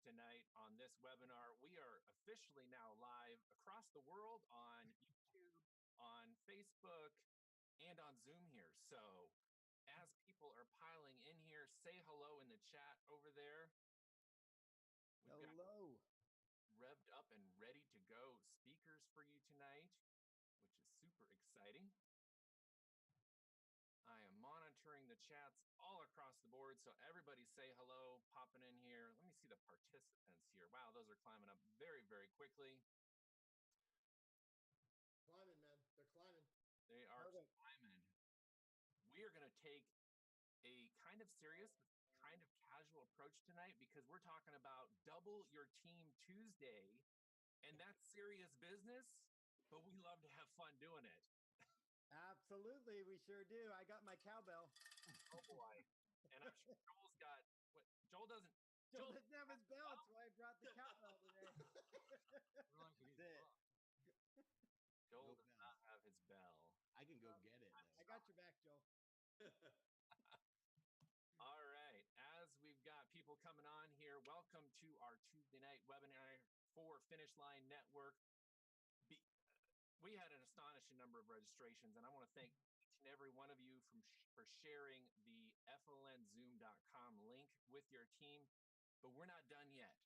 tonight on this webinar. We are officially now live across the world on YouTube, on Facebook, and on Zoom here. So as people are piling in here, say hello in the chat over there. We've got Hello. revved up and ready to go speakers for you tonight, which is super exciting. I am monitoring the chats all across the board, so everybody say hello, popping in here. Let me see the participants here. Wow, those are climbing up very, very quickly. Climbing, man. They're climbing. They are climbing. We are going to take a kind of serious, kind of casual approach tonight because we're talking about Double Your Team Tuesday, and that's serious business, but we love to have fun doing it. Absolutely, we sure do. I got my cowbell. Oh boy. And I'm sure Joel's got what Joel doesn't Doesn't have his bell, that's why I brought the cowbell today. Joel does not have his bell. I can go get it though. I got your back, Joe. All right. As we've got people coming on here, welcome to our Tuesday night webinar for Finish Line Network. We had an astonishing number of registrations, and I want to thank each and every one of you for sharing the flnzoom.com link with your team. But we're not done yet.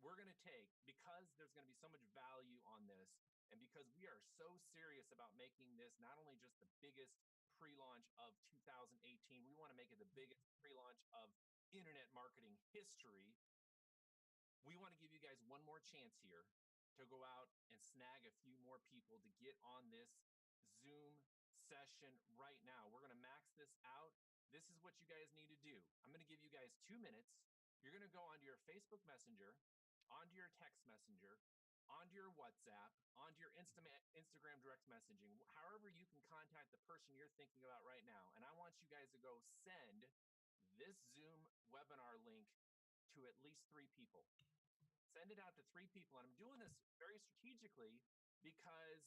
We're going to take, because there's going to be so much value on this, and because we are so serious about making this not only just the biggest pre-launch of 2018, we want to make it the biggest pre-launch of internet marketing history. We want to give you guys one more chance here to go out and snag a few more people to get on this Zoom session right now. We're going to max this out. This is what you guys need to do. I'm going to give you guys 2 minutes. You're going to go onto your Facebook Messenger, onto your text messenger, onto your WhatsApp, onto your Instagram direct messaging, however you can contact the person you're thinking about right now. And I want you guys to go send this Zoom webinar link to at least 3 people. Send it out to 3 people. And I'm doing this very strategically because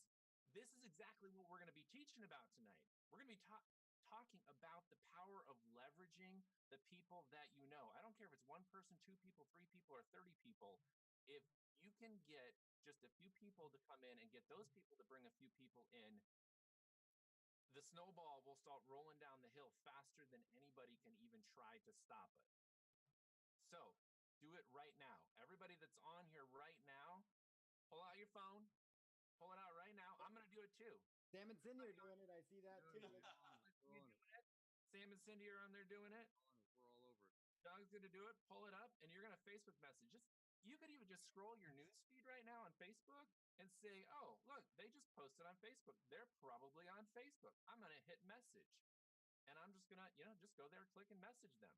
this is exactly what we're going to be teaching about tonight. We're going to be talking about the power of leveraging the people that you know. I don't care if it's 1 person, 2 people, 3 people, or 30 people. If you can get just a few people to come in and get those people to bring a few people in, the snowball will start rolling down the hill faster than anybody can even try to stop it. So do it right now. Everybody that's on here right now, pull out your phone, pull it out right now. I'm going to do it too. Sam and Cindy are doing it. I see that too. You're doing it. Sam and Cindy are on there doing it. We're all over it. Doug's going to do it. Pull it up, and you're going to Facebook message. You could even just scroll your news feed right now on Facebook and say, oh, look, they just posted on Facebook. They're probably on Facebook. I'm going to hit message. And I'm just going to, just go there, click and message them.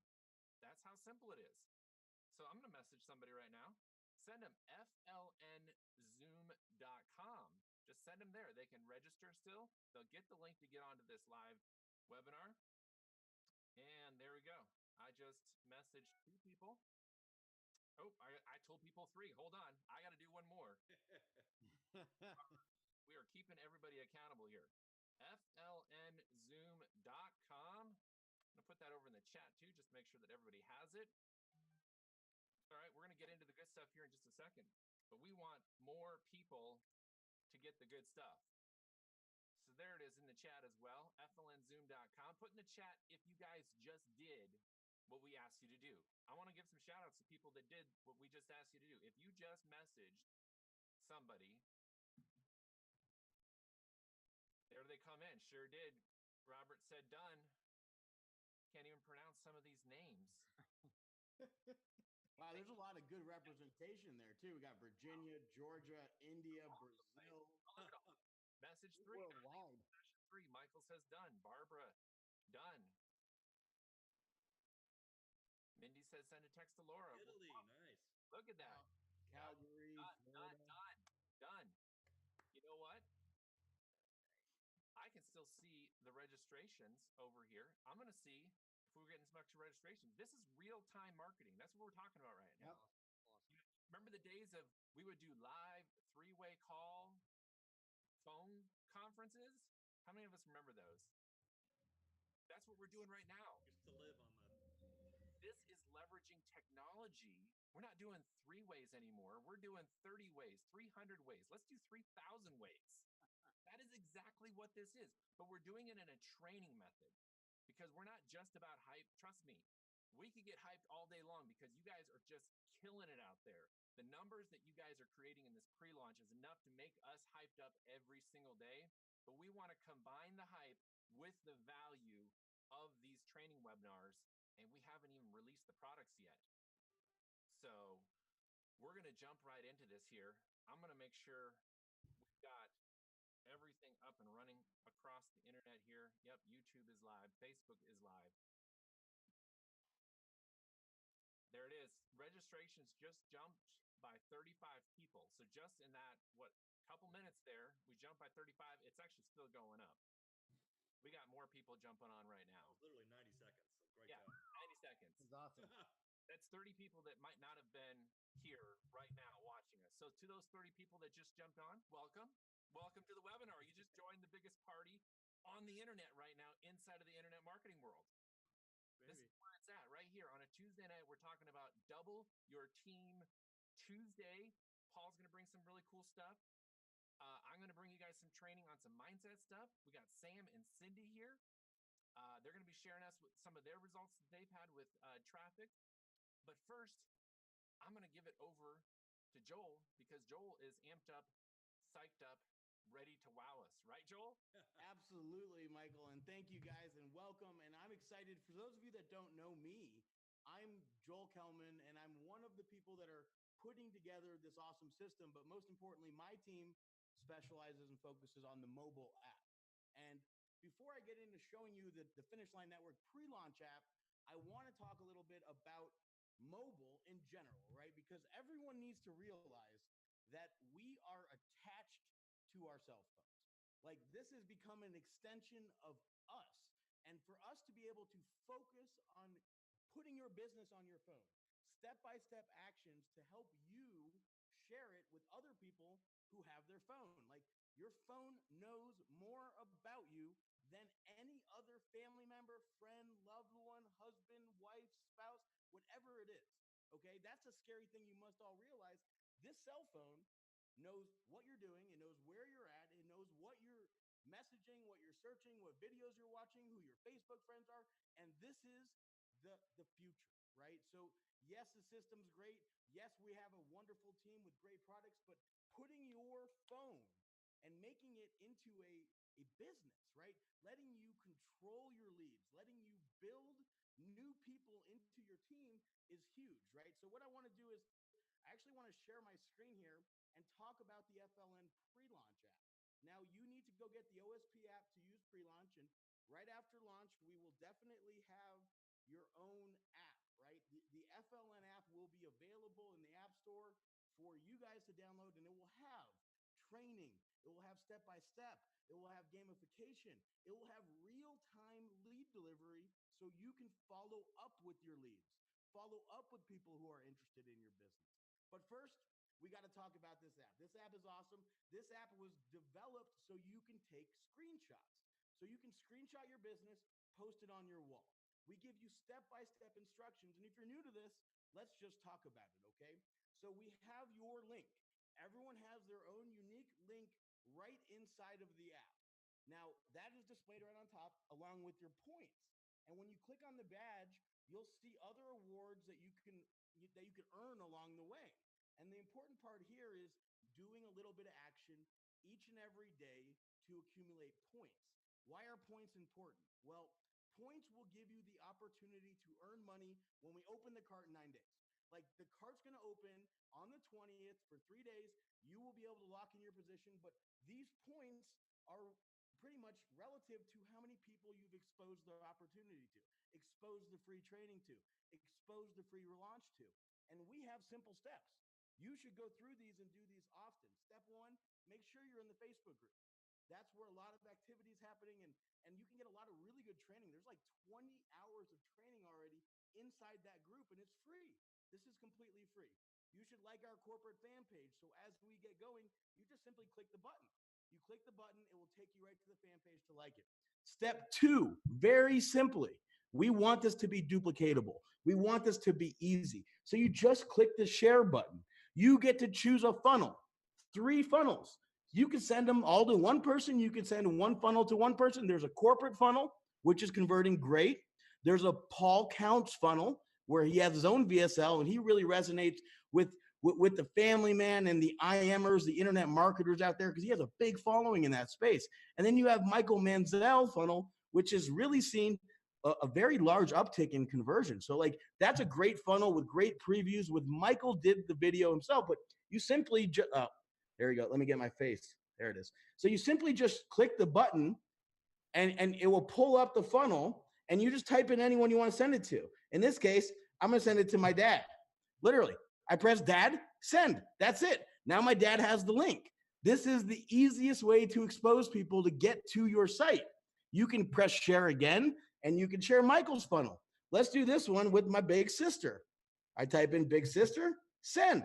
That's how simple it is. So I'm going to message somebody right now. Send them flnzoom.com. Just send them there. They can register still. They'll get the link to get onto this live webinar. And there we go. I just messaged 2 people. Oh, I told people 3. Hold on. I got to do 1 more. We are keeping everybody accountable here. flnzoom.com. I'm going to put that over in the chat too, just to make sure that everybody has it. All right, we're going to get into the good stuff here in just a second, but we want more people to get the good stuff. So there it is in the chat as well, flnzoom.com. Put in the chat if you guys just did what we asked you to do. I want to give some shout outs to people that did what we just asked you to do. If you just messaged somebody, there they come in. Sure did. Robert said done. Can't even pronounce some of these names. Wow, there's a lot of good representation there too. We got Virginia, Georgia, India, Brazil. Message 3. Worldwide. Session 3. Michael says done. Barbara, done. Mindy says send a text to Laura. Italy, nice. Look at that. Calgary, Done. You know what? I can still see the registrations over here. I'm going to see if we're getting some extra registrations. This is real-time marketing. That's what we're talking about right now. Yep. Remember the days of we would do live 3-way call phone conferences? How many of us remember those? That's what we're doing right now. Used to live on the This is leveraging leveraging technology. We're not doing 3 ways anymore. We're doing 30 ways, 300 ways. Let's do 3,000 ways. That is exactly what this is. But we're doing it in a training method because we're not just about hype. Trust me, we could get hyped all day long because you guys are just killing it out there. The numbers that you guys are creating in this pre-launch is enough to make us hyped up every single day. But we want to combine the hype with the value of these training webinars, and we haven't even released the products yet. So we're going to jump right into this here. I'm going to make sure we've got everything up and running across the internet here. Yep, YouTube is live. Facebook is live. There it is. Registrations just jumped by 35 people. So just in that, couple minutes there, we jumped by 35. It's actually still going up. We got more people jumping on right now. It was literally 90 seconds. So great Yeah, job. 90 seconds. It's awesome. That's 30 people that might not have been here right now watching us. So to those 30 people that just jumped on, welcome. Welcome to the webinar. You just joined the biggest party on the internet right now inside of the internet marketing world. This is where it's at right here on a Tuesday night. We're talking about Double Your Team Tuesday. Paul's going to bring some really cool stuff. I'm going to bring you guys some training on some mindset stuff. We got Sam and Cindy here. They're going to be sharing us with some of their results that they've had with traffic. But first, I'm going to give it over to Joel because Joel is amped up, psyched up, ready to wow us. Right, Joel? Absolutely, Michael. And thank you guys and welcome. And I'm excited. For those of you that don't know me, I'm Joel Kelman, and I'm one of the people that are putting together this awesome system. But most importantly, my team specializes and focuses on the mobile app. And before I get into showing you the Finish Line Network pre-launch app, I want to talk a little bit about mobile in general, right? Because everyone needs to realize that we are attached to our cell phones. Like, this has become an extension of us. And for us to be able to focus on putting your business on your phone, step-by-step actions to help you share it with other people who have their phone. Like, your phone knows more about you than any other family member, friend, loved one, husband, wife, spouse, whatever it is. Okay, that's a scary thing you must all realize. This cell phone knows what you're doing. It knows where you're at. It knows what you're messaging, what you're searching, what videos you're watching, who your Facebook friends are. And this is the future, right? So yes, the system's great. Yes, we have a wonderful team with great products, but putting your phone and making it into a business, right? Letting you control your leads, letting you build new people into your team is huge, right? So what I want to do is I actually want to share my screen here and talk about the FLN pre-launch app. Now, you need to go get the OSP app to use pre-launch, and right after launch, we will definitely have your own app, right? The FLN app will be available in the App Store for you guys to download, and it will have training. It will have step-by-step. It will have gamification. It will have real-time lead delivery so you can follow up with your leads, follow up with people who are interested in your business. But first, we got to talk about this app. This app is awesome. This app was developed so you can take screenshots. So you can screenshot your business, post it on your wall. We give you step-by-step instructions. And if you're new to this, let's just talk about it, okay? So we have your link. Everyone has their own unique link right inside of the app. Now, that is displayed right on top along with your points. And when you click on the badge, you'll see other awards that you can earn along the way. And the important part here is doing a little bit of action each and every day to accumulate points. Why are points important? Well, points will give you the opportunity to earn money when we open the cart in 9 days. Like, the cart's going to open on the 20th for 3 days. You will be able to lock in your position, but these points are pretty much relative to how many people you've exposed the opportunity to, exposed the free training to, exposed the free relaunch to. And we have simple steps. You should go through these and do these often. Step one, make sure you're in the Facebook group. That's where a lot of activity is happening, and you can get a lot of really good training. There's like 20 hours of training already inside that group, and it's free. This is completely free. You should like our corporate fan page. So as we get going, you just simply click the button. You click the button, it will take you right to the fan page to like it. Step two, very simply, We want this to be duplicatable. We want this to be easy. So you just click the share button. You get to choose a funnel, 3 funnels. You can send them all to one person. You can send one funnel to one person. There's a corporate funnel, which is converting great. There's a Paul Counts funnel where he has his own VSL and he really resonates with the family man and the IMers, the internet marketers out there, because he has a big following in that space. And then you have Michael Manziel funnel, which has really seen a very large uptick in conversion. So like that's a great funnel with great previews. With Michael did the video himself, but you simply there you go. Let me get my face. There it is. So you simply just click the button and it will pull up the funnel and you just type in anyone you want to send it to. In this case, I'm going to send it to my dad. Literally, I press dad, send. That's it. Now my dad has the link. This is the easiest way to expose people to get to your site. You can press share again and you can share Michael's funnel. Let's do this one with my big sister. I type in big sister, send.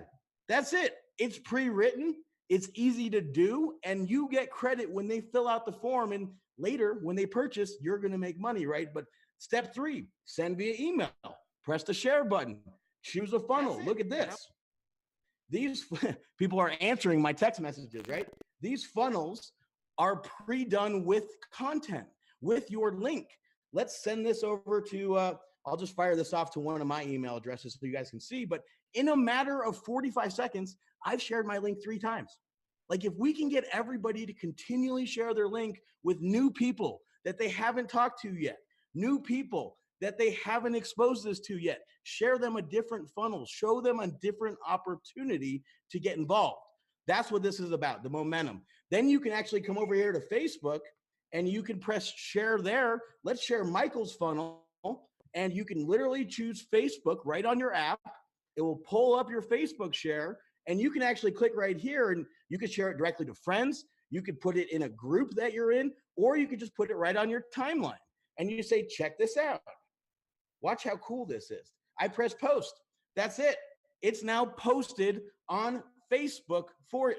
That's it. It's pre-written. It's easy to do. And you get credit when they fill out the form. And later, when they purchase, you're going to make money, right? But step 3, send via email. Press the share button. Choose a funnel. Look at this. These people are answering my text messages, right? These funnels are pre-done with content, with your link. Let's send this over to, I'll just fire this off to one of my email addresses so you guys can see. But in a matter of 45 seconds, I've shared my link 3 times. Like if we can get everybody to continually share their link with new people that they haven't talked to yet, new people that they haven't exposed this to yet, share them a different funnel, show them a different opportunity to get involved. That's what this is about, the momentum. Then you can actually come over here to Facebook and you can press share there. Let's share Michael's funnel. And you can literally choose Facebook right on your app. It will pull up your Facebook share. And you can actually click right here and you can share it directly to friends. You could put it in a group that you're in, or you could just put it right on your timeline. And you say, check this out. Watch how cool this is. I press post. That's it. It's now posted on Facebook for you.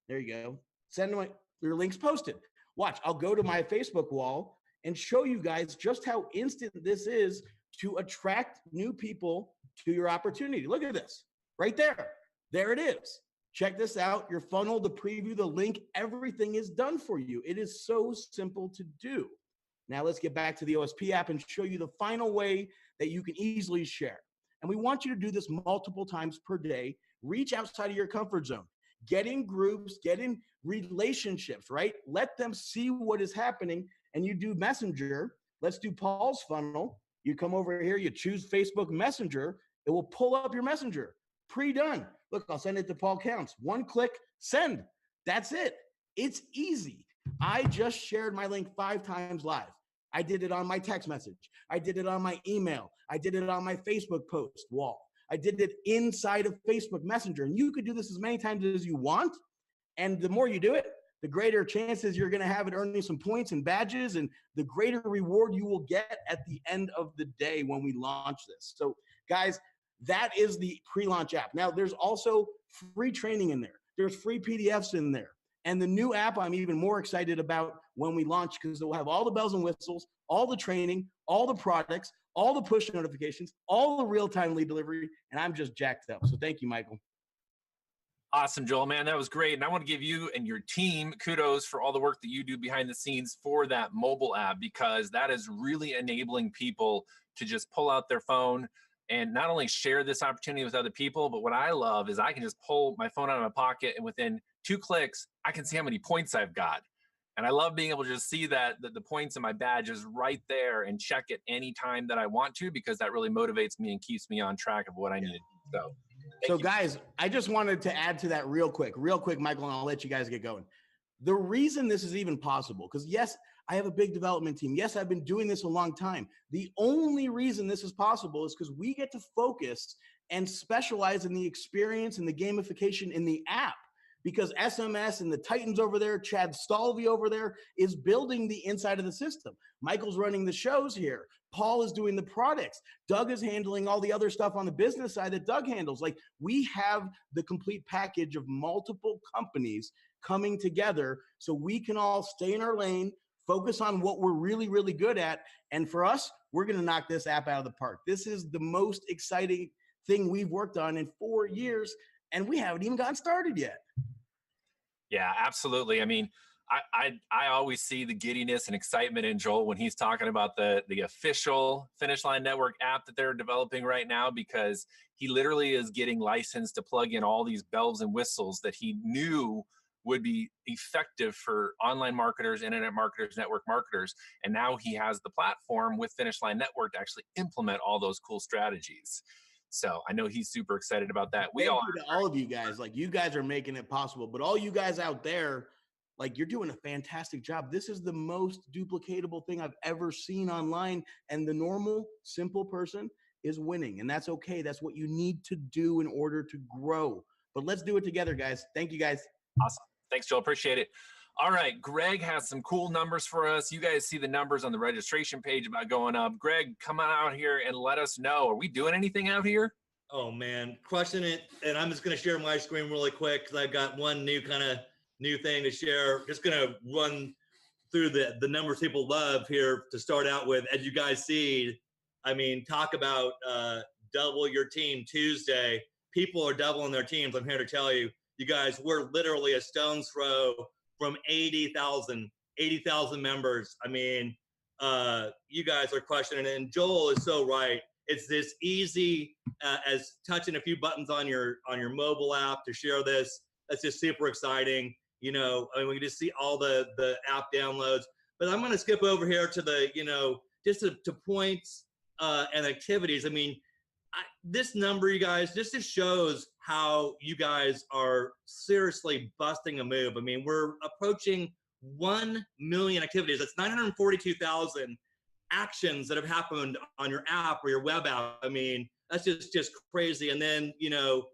There you go. Send your links posted. Watch, I'll go to my Facebook wall and show you guys just how instant this is to attract new people to your opportunity. Look at this right there. There it is. Check this out. Your funnel, the preview, the link, everything is done for you. It is so simple to do. Now let's get back to the OSP app and show you the final way that you can easily share. And we want you to do this multiple times per day. Reach outside of your comfort zone. Get in groups, get in relationships, right? Let them see what is happening. And you do Messenger. Let's do Paul's funnel. You come over here, you choose Facebook Messenger. It will pull up your Messenger. Pre-done. Look, I'll send it to Paul Counts. 1 click, send. That's it. It's easy. I just shared my link 5 times live. I did it on my text message. I did it on my email. I did it on my Facebook post wall. I did it inside of Facebook Messenger. And you could do this as many times as you want. And the more you do it, the greater chances you're going to have at earning some points and badges, and the greater reward you will get at the end of the day when we launch this. So guys, that is the pre-launch app. Now there's also free training in there. There's free PDFs in there. And the new app I'm even more excited about when we launch, because it will have all the bells and whistles, all the training, all the products, all the push notifications, all the real-time lead delivery, and I'm just jacked up. So thank you, Michael. Awesome, Joel, man, that was great. And I want to give you and your team kudos for all the work that you do behind the scenes for that mobile app, because that is really enabling people to just pull out their phone and not only share this opportunity with other people, but what I love is I can just pull my phone out of my pocket and within 2 clicks, I can see how many points I've got. And I love being able to just see that the points in my badge is right there and check it anytime that I want to, because that really motivates me and keeps me on track of what I need to do. So guys, I just wanted to add to that real quick, Michael, and I'll let you guys get going. The reason this is even possible, because yes, I have a big development team. Yes, I've been doing this a long time. The only reason this is possible is because we get to focus and specialize in the experience and the gamification in the app. Because SMS and the Titans over there, Chad Stalvey over there is building the inside of the system. Michael's running the shows here. Paul is doing the products. Doug is handling all the other stuff on the business side that Doug handles. Like, we have the complete package of multiple companies coming together so we can all stay in our lane, focus on what we're really, really good at. And for us, we're going to knock this app out of the park. This is the most exciting thing we've worked on in 4 years, and we haven't even gotten started yet. Yeah, absolutely. I mean, I always see the giddiness and excitement in Joel when he's talking about the official Finish Line Network app that they're developing right now, because he literally is getting licensed to plug in all these bells and whistles that he knew would be effective for online marketers, internet marketers, network marketers. And now he has the platform with Finish Line Network to actually implement all those cool strategies. So I know he's super excited about that. Thank you to all of you guys. Like, you guys are making it possible, but all you guys out there, like, you're doing a fantastic job. This is the most duplicatable thing I've ever seen online. And the normal, simple person is winning. And that's okay. That's what you need to do in order to grow. But let's do it together, guys. Thank you, guys. Awesome. Thanks, Joel. Appreciate it. All right. Greg has some cool numbers for us. You guys see the numbers on the registration page about going up. Greg, come on out here and let us know. Are we doing anything out here? Oh man, crushing it. And I'm just going to share my screen really quick because I've got one new thing to share. Just going to run through the numbers people love here to start out with. As you guys see, I mean, talk about double your team Tuesday. People are doubling their teams. I'm here to tell you, you guys, we're literally a stone's throw from 80,000 members. I mean, you guys are crushing it. And Joel is so right. It's this easy as touching a few buttons on your mobile app to share this. That's just super exciting. You know, I mean, we can just see all the app downloads. But I'm going to skip over here to the, you know, just to points and activities. I mean, this number, you guys, just shows how you guys are seriously busting a move. I mean, we're approaching 1 million activities. That's 942,000 actions that have happened on your app or your web app. I mean, that's just crazy. And then, you know,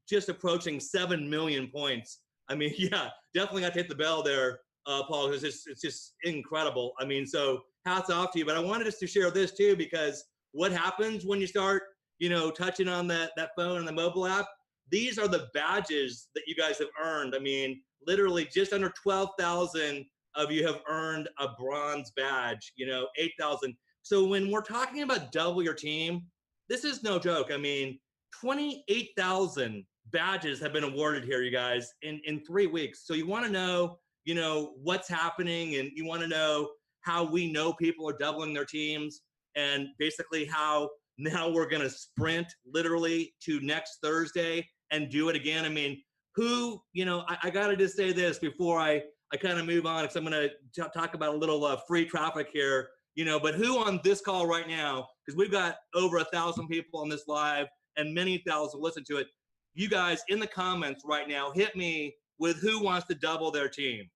just approaching 7 million points. I mean, yeah, definitely got to hit the bell there, Paul, because it's just incredible. I mean, so hats off to you. But I wanted us to share this too, because what happens when you start, you know, touching on that phone and the mobile app? These are the badges that you guys have earned. I mean, literally just under 12,000 of you have earned a bronze badge, you know, 8,000. So when we're talking about double your team, this is no joke. I mean, 28,000 badges have been awarded here, you guys, in 3 weeks. So you want to know, you know, what's happening, and you want to know how we know people are doubling their teams, and basically how now we're going to sprint literally to next Thursday and do it again. I mean, who, you know, I got to just say this before I kind of move on, because I'm going to talk about a little free traffic here, you know, but who on this call right now, because we've got over 1,000 people on this live and many thousand listen to it. You guys in the comments right now, hit me with who wants to double their team.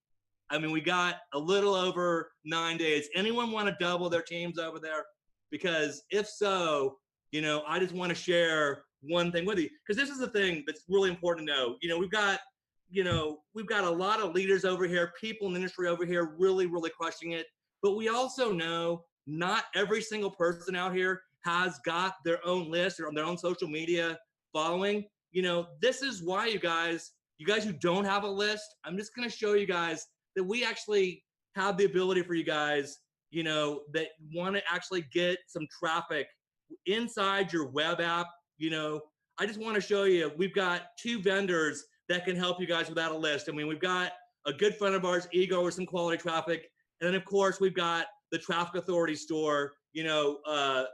I mean, we got a little over 9 days. Anyone want to double their teams over there? Because if so, you know, I just want to share one thing with you, because this is the thing that's really important to know. You know, we've got a lot of leaders over here, people in the industry over here really, really crushing it. But we also know not every single person out here has got their own list or their own social media following. You know, this is why you guys who don't have a list, I'm just going to show you guys that we actually have the ability for you guys, you know, that want to actually get some traffic inside your web app. You know, I just want to show you, we've got 2 vendors that can help you guys without a list. I mean, we've got a good friend of ours, Ego, with some quality traffic. And then, of course, we've got the Traffic Authority store. You know,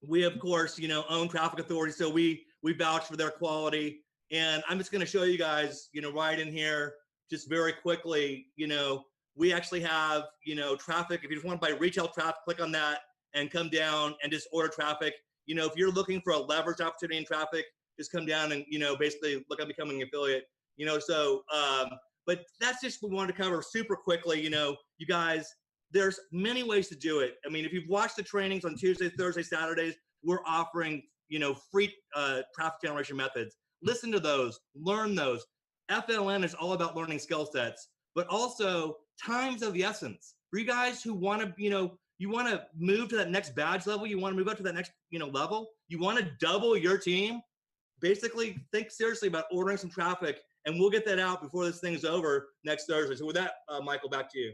we, of course, you know, own Traffic Authority, so we vouch for their quality. And I'm just going to show you guys, you know, right in here, just very quickly, you know, we actually have, you know, traffic. If you just want to buy retail traffic, click on that and come down and just order traffic. You know, if you're looking for a leverage opportunity in traffic, just come down and, you know, basically look at becoming an affiliate, you know. So, but that's just what we wanted to cover super quickly. You know, you guys, there's many ways to do it. I mean, if you've watched the trainings on Tuesdays, Thursdays, Saturdays, we're offering, you know, free traffic generation methods. Listen to those, learn those. FLN is all about learning skill sets, but also time's of the essence. For you guys who want to, you know, you want to move to that next badge level, you want to move up to that next, you know, level, you want to double your team, basically think seriously about ordering some traffic, and we'll get that out before this thing's over next Thursday. So with that, Michael, back to you.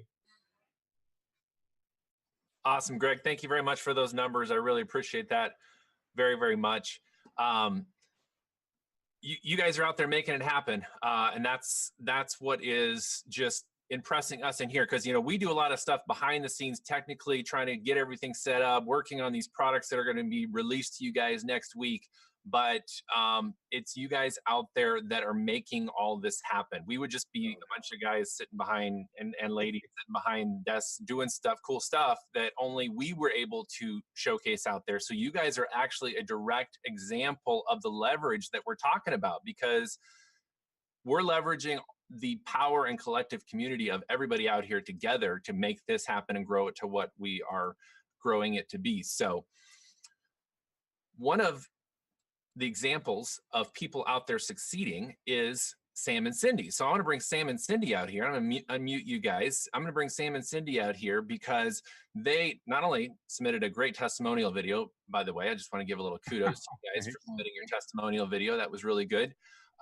Awesome, Greg. Thank you very much for those numbers. I really appreciate that very, very much. You guys are out there making it happen, and that's what is just impressing us in here, because we do a lot of stuff behind the scenes, technically trying to get everything set up, working on these products that are going to be released to you guys next week. But it's you guys out there that are making all this happen. We would just be a bunch of guys sitting behind and ladies sitting behind desks doing stuff, cool stuff that only we were able to showcase out there. So you guys are actually a direct example of the leverage that we're talking about, because we're leveraging the power and collective community of everybody out here together to make this happen and grow it to what we are growing it to be. So one of the examples of people out there succeeding is Sam and Cindy. So I want to bring Sam and Cindy out here. I'm going to unmute you guys. I'm going to bring Sam and Cindy out here because they not only submitted a great testimonial video, by the way, I just want to give a little kudos to you guys for submitting your testimonial video. That was really good.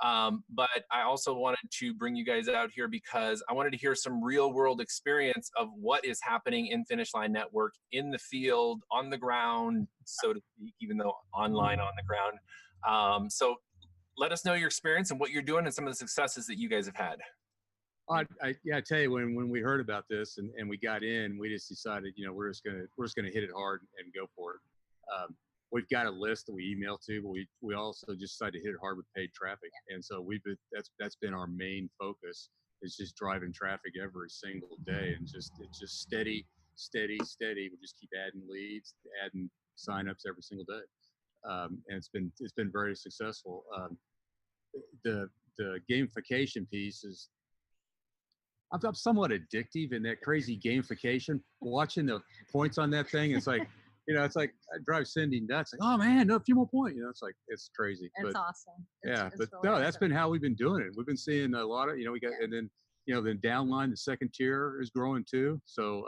But I also wanted to bring you guys out here because I wanted to hear some real world experience of what is happening in Finish Line Network, in the field, on the ground, so to speak, even though online on the ground. So let us know your experience and what you're doing and some of the successes that you guys have had. I tell you, when we heard about this and we got in, we just decided, we're just gonna hit it hard and go for it. We've got a list that we email to, but we also just decided to hit it hard with paid traffic. And so that's been our main focus, is just driving traffic every single day, and it's just steady. We just keep adding leads, adding signups every single day. And it's been very successful. The gamification piece is, I'm somewhat addictive in that crazy gamification. Watching the points on that thing, it's like, it's like I drive Cindy nuts. Like, oh man, no, a few more points. It's crazy. It's awesome. It's really no, that's awesome. been how we've been doing it. We've been seeing a lot of, we got, and then the downline, the second tier is growing too. So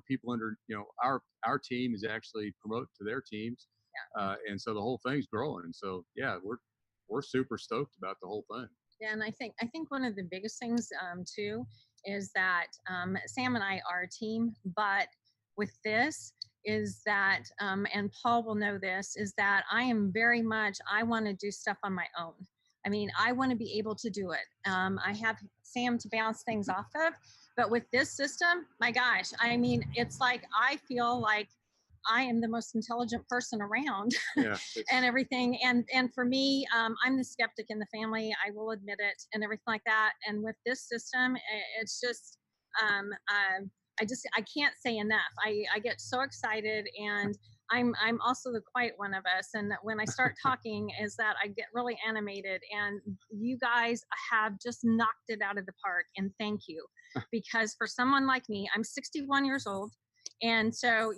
people under, our team is actually promoting to their teams. Yeah. And so the whole thing's growing. And so, yeah, we're super stoked about the whole thing. Yeah, and I think one of the biggest things too is that Sam and I are a team, but with this is that, and Paul will know this, is that I am very much, I want to do stuff on my own. I mean, I want to be able to do it. I have Sam to bounce things off of, but with this system, my gosh, I mean, it's like, I feel like I am the most intelligent person around. Yeah, and everything. And for me, I'm the skeptic in the family. I will admit it, and everything like that. And with this system, it's just, I can't say enough. I get so excited, and I'm also the quiet one of us. And when I start talking is that I get really animated, and you guys have just knocked it out of the park. And thank you, because for someone like me, I'm 61 years old. And so,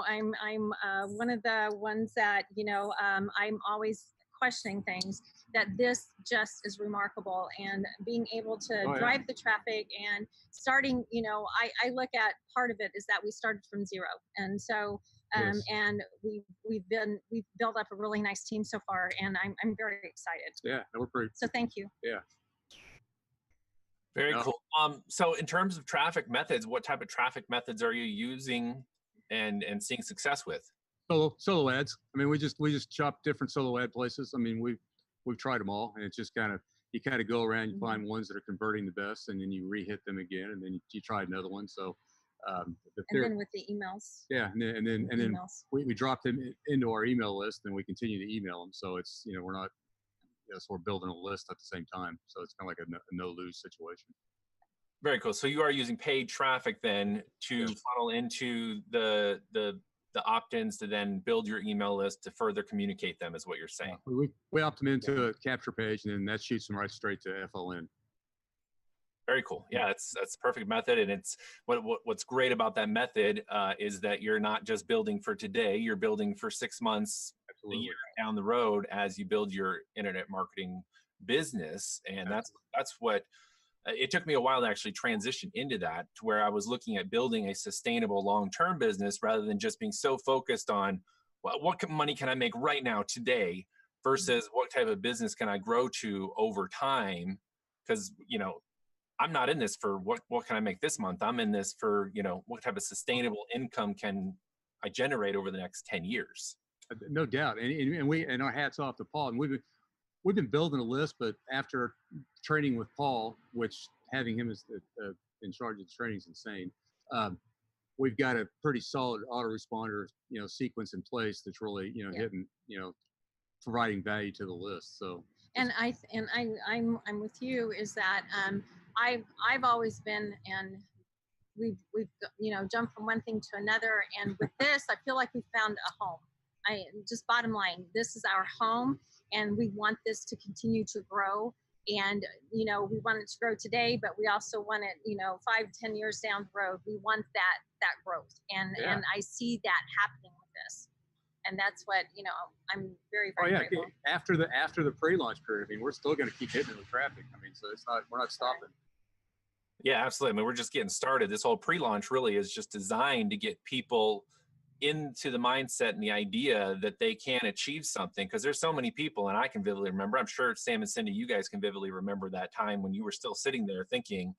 I'm one of the ones that, I'm always questioning things, that this just is remarkable. And being able to drive the traffic and starting, I look at part of it is that we started from zero. And so, Yes. and we've built up a really nice team so far, and I'm very excited. Yeah, we're pretty. So thank you. Yeah. Very cool. So in terms of traffic methods, what type of traffic methods are you using and seeing success with? Solo ads. I mean, we just shop different solo ad places. I mean, we've tried them all, and it's just you kind of go around, you find ones that are converting the best, and then you re-hit them again, and then you try another one. So, and then with the emails. Yeah, and then emails. we drop them into our email list, and we continue to email them. So it's we're not. So we're building a list at the same time. So it's kind of like a no-lose situation. Very cool. So you are using paid traffic then to funnel into the opt-ins to then build your email list to further communicate them, is what you're saying. We opt them into a capture page, and then that shoots them right straight to FLN. Very cool. Yeah, that's a perfect method. And it's what's great about that method is that you're not just building for today, you're building for 6 months, a year down the road as you build your internet marketing business. And that's what it took me a while to actually transition into that, to where I was looking at building a sustainable long-term business rather than just being so focused on, well, what money can I make right now today versus what type of business can I grow to over time? Because, I'm not in this for what can I make this month. I'm in this for, what type of sustainable income can I generate over the next 10 years. No doubt. And our hats off to Paul. And we've been building a list, but after training with Paul, which having him as in charge of the training is insane. We've got a pretty solid autoresponder, sequence in place that's really, hitting, providing value to the list. So. And I'm with you is that I've always been, and we've jumped from one thing to another, and with this I feel like we found a home. Just bottom line, this is our home, and we want this to continue to grow. And we want it to grow today, but we also want it 5-10 years down the road. We want that growth, and I see that happening with this. And that's what, I'm very, very grateful. After the pre-launch period, I mean, we're still going to keep hitting it with traffic. I mean, so we're not stopping. Yeah, absolutely. I mean, we're just getting started. This whole pre-launch really is just designed to get people into the mindset and the idea that they can achieve something, because there's so many people, and I can vividly remember, I'm sure Sam and Cindy, you guys can vividly remember that time when you were still sitting there thinking,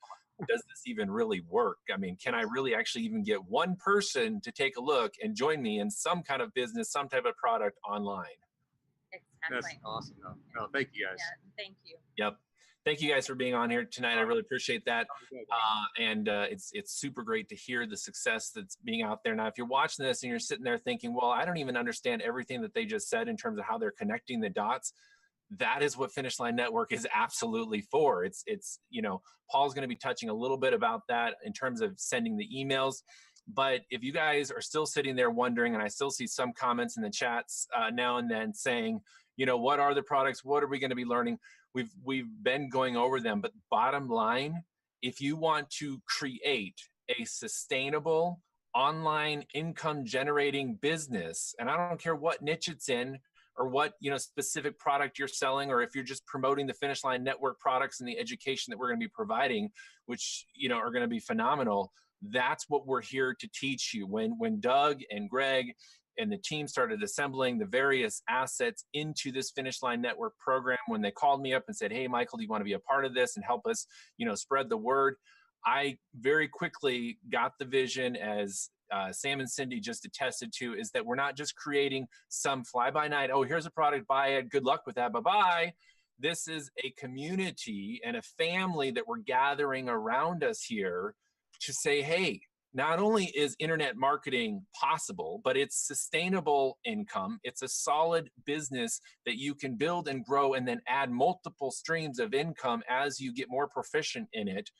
does this even really work? I mean, can I really actually even get one person to take a look and join me in some kind of business, some type of product online? Exactly. That's awesome. No, thank you guys. Yeah, thank you. Yep. Thank you guys for being on here tonight. I really appreciate that. It's super great to hear the success that's being out there. Now, if you're watching this and you're sitting there thinking, well, I don't even understand everything that they just said in terms of how they're connecting the dots, that is what Finish Line Network is absolutely for. It's Paul's going to be touching a little bit about that in terms of sending the emails. But if you guys are still sitting there wondering, and I still see some comments in the chats now and then saying, what are the products? What are we going to be learning? We've been going over them, but bottom line, if you want to create a sustainable online income generating business, and I don't care what niche it's in or what specific product you're selling, or if you're just promoting the Finish Line Network products and the education that we're going to be providing, which are going to be phenomenal, that's what we're here to teach you. When Doug and Greg and the team started assembling the various assets into this Finish Line Network program, when they called me up and said, hey, Michael, do you want to be a part of this and help us, spread the word? I very quickly got the vision, as Sam and Cindy just attested to, is that we're not just creating some fly-by-night, oh, here's a product, buy it, good luck with that, bye-bye. This is a community and a family that we're gathering around us here to say, hey, not only is internet marketing possible, but it's sustainable income. It's a solid business that you can build and grow and then add multiple streams of income as you get more proficient in it.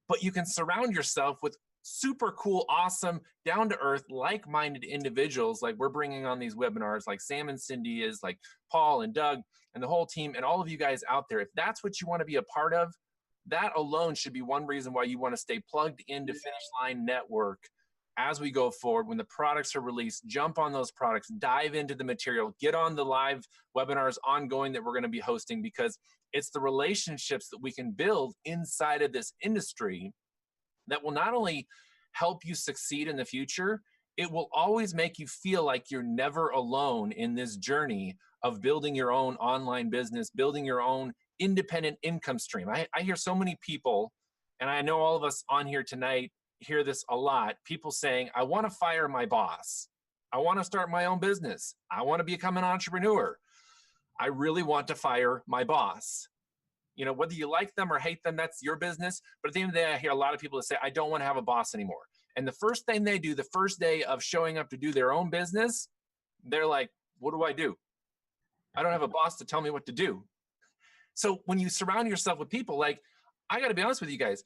But you can surround yourself with super cool, awesome, down-to-earth, like-minded individuals like we're bringing on these webinars, like Sam and Cindy is, like Paul and Doug and the whole team and all of you guys out there. If that's what you want to be a part of, that alone should be one reason why you want to stay plugged into Finish Line Network as we go forward. When the products are released, jump on those products, dive into the material, get on the live webinars ongoing that we're going to be hosting, because it's the relationships that we can build inside of this industry that will not only help you succeed in the future, it will always make you feel like you're never alone in this journey of building your own online business, building your own independent income stream. I hear so many people, and I know all of us on here tonight hear this a lot, people saying, I want to fire my boss. I want to start my own business. I want to become an entrepreneur. I really want to fire my boss. Whether you like them or hate them, that's your business. But at the end of the day, I hear a lot of people that say, I don't want to have a boss anymore. And the first thing they do, the first day of showing up to do their own business, they're like, what do I do? I don't have a boss to tell me what to do. So when you surround yourself with people, like, I got to be honest with you guys,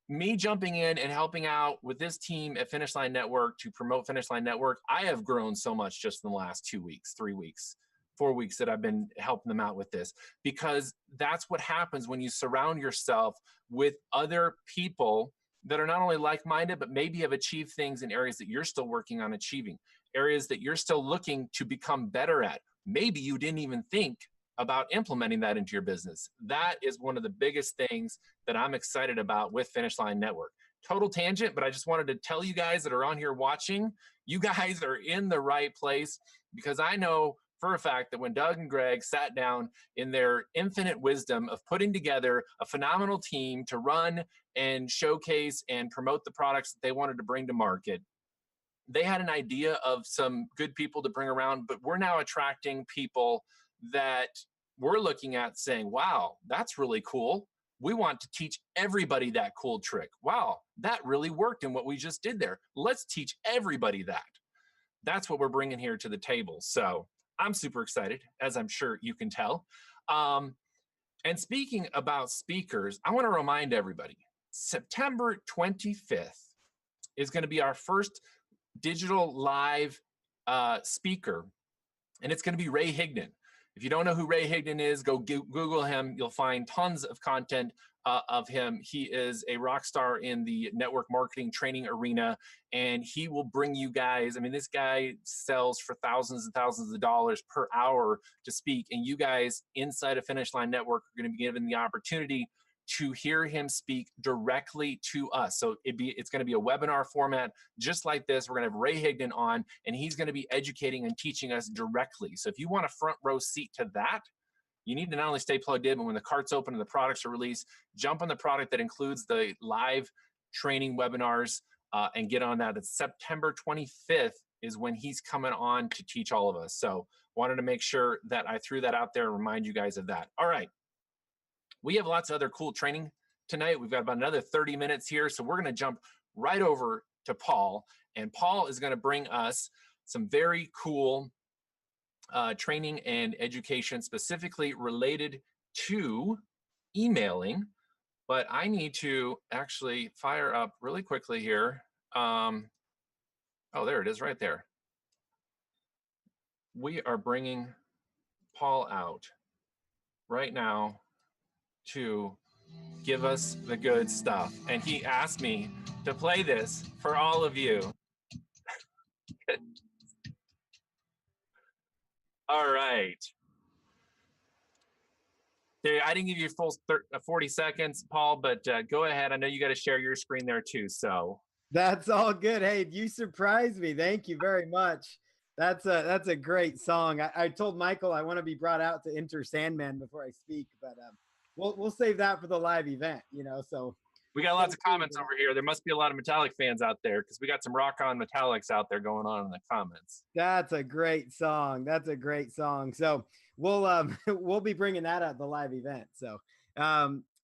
me jumping in and helping out with this team at Finish Line Network to promote Finish Line Network, I have grown so much just in the last 2 weeks, 3 weeks, 4 weeks that I've been helping them out with this, because that's what happens when you surround yourself with other people that are not only like-minded, but maybe have achieved things in areas that you're still working on achieving, areas that you're still looking to become better at. Maybe you didn't even think about implementing that into your business. That is one of the biggest things that I'm excited about with Finish Line Network. Total tangent, but I just wanted to tell you guys that are on here watching, you guys are in the right place, because I know for a fact that when Doug and Greg sat down in their infinite wisdom of putting together a phenomenal team to run and showcase and promote the products that they wanted to bring to market, they had an idea of some good people to bring around, but we're now attracting people that we're looking at saying, wow, that's really cool. We want to teach everybody that cool trick. Wow, that really worked in what we just did there. Let's teach everybody that. That's what we're bringing here to the table. So I'm super excited, as I'm sure you can tell. And speaking about speakers, I want to remind everybody, September 25th is going to be our first digital live speaker, and it's going to be Ray Higdon. If you don't know who Ray Higdon is, go Google him. You'll find tons of content of him. He is a rock star in the network marketing training arena, and he will bring you guys, I mean, this guy sells for thousands and thousands of dollars per hour to speak, and you guys inside of Finish Line Network are going to be given the opportunity to hear him speak directly to us. So it's going to be a webinar format just like this. We're going to have Ray Higdon on, and he's going to be educating and teaching us directly. So if you want a front row seat to that, you need to not only stay plugged in, but when the cart's open and the products are released, jump on the product that includes the live training webinars and get on that. It's September 25th is when he's coming on to teach all of us. So wanted to make sure that I threw that out there and remind you guys of that. All right. We have lots of other cool training tonight. We've got about another 30 minutes here. So we're going to jump right over to Paul. And Paul is going to bring us some very cool training and education specifically related to emailing. But I need to actually fire up really quickly here. Oh, there it is right there. We are bringing Paul out right now to give us the good stuff. And he asked me to play this for all of you. All right. There, I didn't give you a full 40 seconds, Paul, but go ahead. I know you got to share your screen there too, so. That's all good. Hey, you surprised me. Thank you very much. That's a great song. I told Michael I want to be brought out to Enter Sandman before I speak, but we'll save that for the live event, you know. So we got lots of comments over here. There must be a lot of Metallic fans out there because we got some Rock On Metallics out there going on in the comments. That's a great song. That's a great song. So we'll be bringing that at the live event. So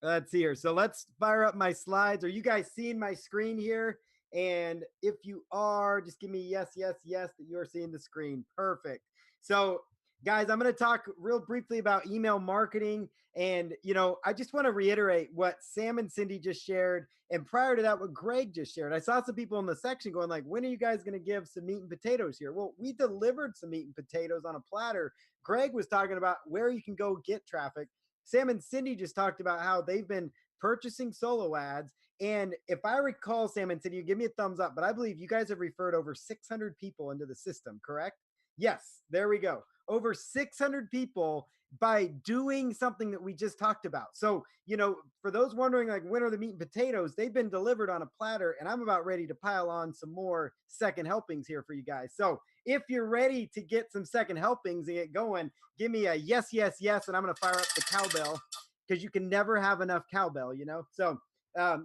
let's see here. So let's fire up my slides. Are you guys seeing my screen here? And if you are, just give me yes, yes, yes that you're seeing the screen. Perfect. So guys, I'm going to talk real briefly about email marketing. And, you know, I just want to reiterate what Sam and Cindy just shared. And prior to that, what Greg just shared. I saw some people in the section going like, when are you guys going to give some meat and potatoes here? Well, we delivered some meat and potatoes on a platter. Greg was talking about where you can go get traffic. Sam and Cindy just talked about how they've been purchasing solo ads. And if I recall, Sam and Cindy, you give me a thumbs up, but I believe you guys have referred over 600 people into the system, correct? Yes, there we go. Over 600 people by doing something that we just talked about. So, you know, for those wondering, like, when are the meat and potatoes? They've been delivered on a platter, and I'm about ready to pile on some more second helpings here for you guys. So if you're ready to get some second helpings and get going, give me a yes, yes, yes, and I'm going to fire up the cowbell because you can never have enough cowbell, you know? So,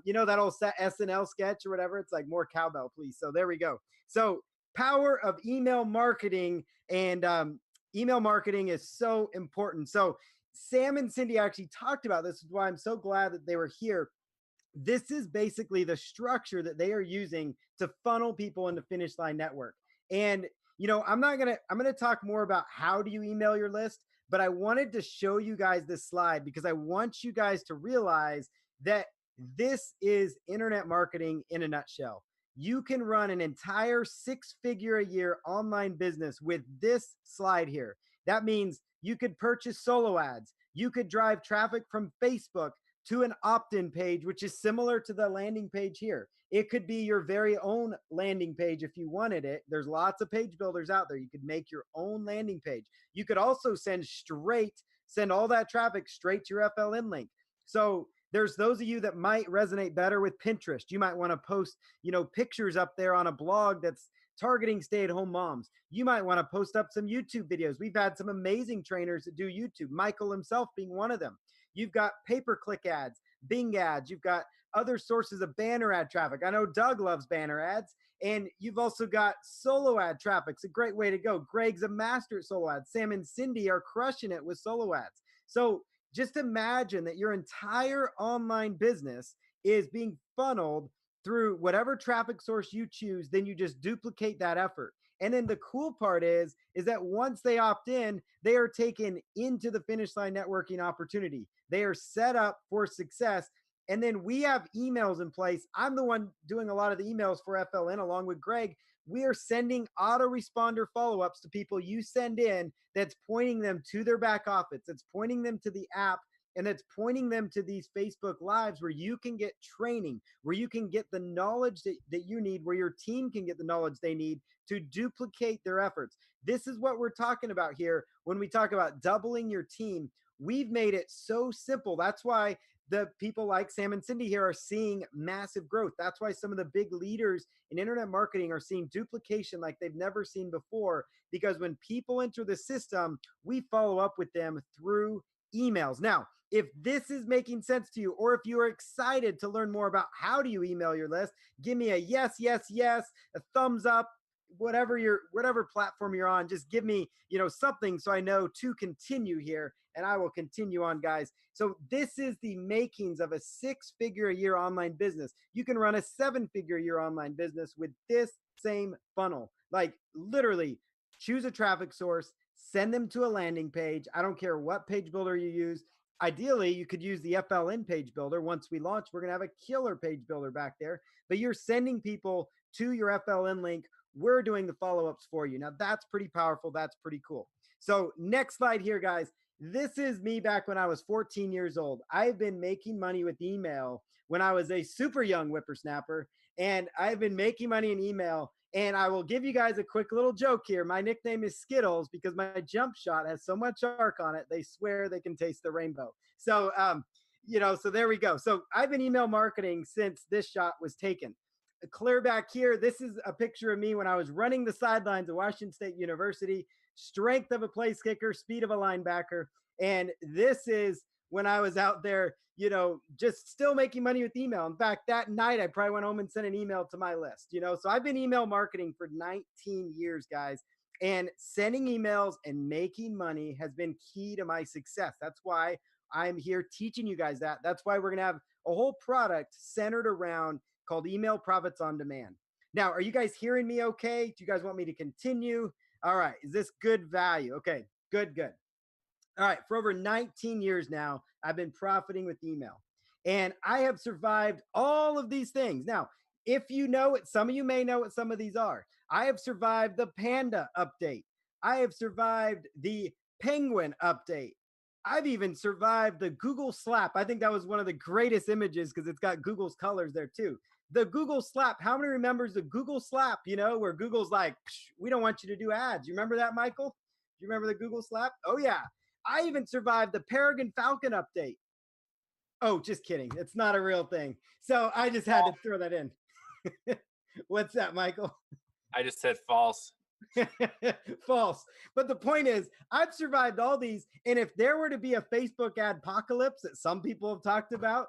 you know, that old SNL sketch or whatever, it's like more cowbell, please. So there we go. So power of email marketing, and email marketing is so important. So Sam and Cindy actually talked about this, is why I'm so glad that they were here. This is basically the structure that they are using to funnel people into Finish Line Network. And, you know, I'm going to talk more about how do you email your list, but I wanted to show you guys this slide because I want you guys to realize that this is internet marketing in a nutshell. You can run an entire 6-figure a year online business with this slide here. That means you could purchase solo ads. You could drive traffic from Facebook to an opt-in page, which is similar to the landing page here. It could be your very own landing page if you wanted it. There's lots of page builders out there. You could make your own landing page. You could also send all that traffic straight to your FLN link. So there's those of you that might resonate better with Pinterest. You might want to post, you know, pictures up there on a blog that's targeting stay-at-home moms. You might want to post up some YouTube videos. We've had some amazing trainers that do YouTube, Michael himself being one of them. You've got pay-per-click ads, Bing ads. You've got other sources of banner ad traffic. I know Doug loves banner ads. And you've also got solo ad traffic. It's a great way to go. Greg's a master at solo ads. Sam and Cindy are crushing it with solo ads. So just imagine that your entire online business is being funneled through whatever traffic source you choose. Then you just duplicate that effort. And then the cool part is that once they opt in, they are taken into the Finish Line networking opportunity. They are set up for success. And then we have emails in place. I'm the one doing a lot of the emails for FLN along with Greg. We are sending autoresponder follow-ups to people you send in that's pointing them to their back office. That's pointing them to the app, and that's pointing them to these Facebook Lives where you can get training, where you can get the knowledge that you need, where your team can get the knowledge they need to duplicate their efforts. This is what we're talking about here when we talk about doubling your team. We've made it so simple. That's why the people like Sam and Cindy here are seeing massive growth. That's why some of the big leaders in internet marketing are seeing duplication like they've never seen before, because when people enter the system, we follow up with them through emails. Now, if this is making sense to you, or if you are excited to learn more about how do you email your list, give me a yes, yes, yes, a thumbs up, whatever platform you're on. Just give me, something so I know to continue here, and I will continue on, guys. So this is the makings of a 6-figure-a-year online business. You can run a 7-figure-a-year online business with this same funnel. Like literally, choose a traffic source, send them to a landing page. I don't care what page builder you use. Ideally, you could use the FLN page builder. Once we launch, we're going to have a killer page builder back there. But you're sending people to your FLN link. We're doing the follow-ups for you. Now, that's pretty powerful. That's pretty cool. So next slide here, guys. This is me back when I was 14 years old. I've been making money with email when I was a super young whippersnapper, and I've been making money in email. And I will give you guys a quick little joke here. My nickname is Skittles because my jump shot has so much arc on it, they swear they can taste the rainbow. So, so there we go. So I've been email marketing since this shot was taken. Clear back here, this is a picture of me when I was running the sidelines of Washington State University. Strength of a place kicker, speed of a linebacker. And this is when I was out there, just still making money with email. In fact, that night I probably went home and sent an email to my list, so I've been email marketing for 19 years, guys, and sending emails and making money has been key to my success. That's why I'm here teaching you guys that. That's why we're going to have a whole product centered around called Email Profits on Demand. Now, are you guys hearing me okay? Do you guys want me to continue? All right. Is this good value? Okay, good. All right. For over 19 years now, I've been profiting with email, and I have survived all of these things. Now, if you know it, some of you may know what some of these are. I have survived the Panda update. I have survived the Penguin update. I've even survived the Google Slap. I think that was one of the greatest images because it's got Google's colors there too. The Google Slap. How many remembers the Google Slap, where Google's like, we don't want you to do ads. You remember that, Michael? Do you remember the Google Slap? Oh, yeah. I even survived the Peregrine Falcon update. Oh, just kidding. It's not a real thing. So I just had to throw that in. What's that, Michael? I just said false. False. But the point is, I've survived all these. And if there were to be a Facebook adpocalypse that some people have talked about,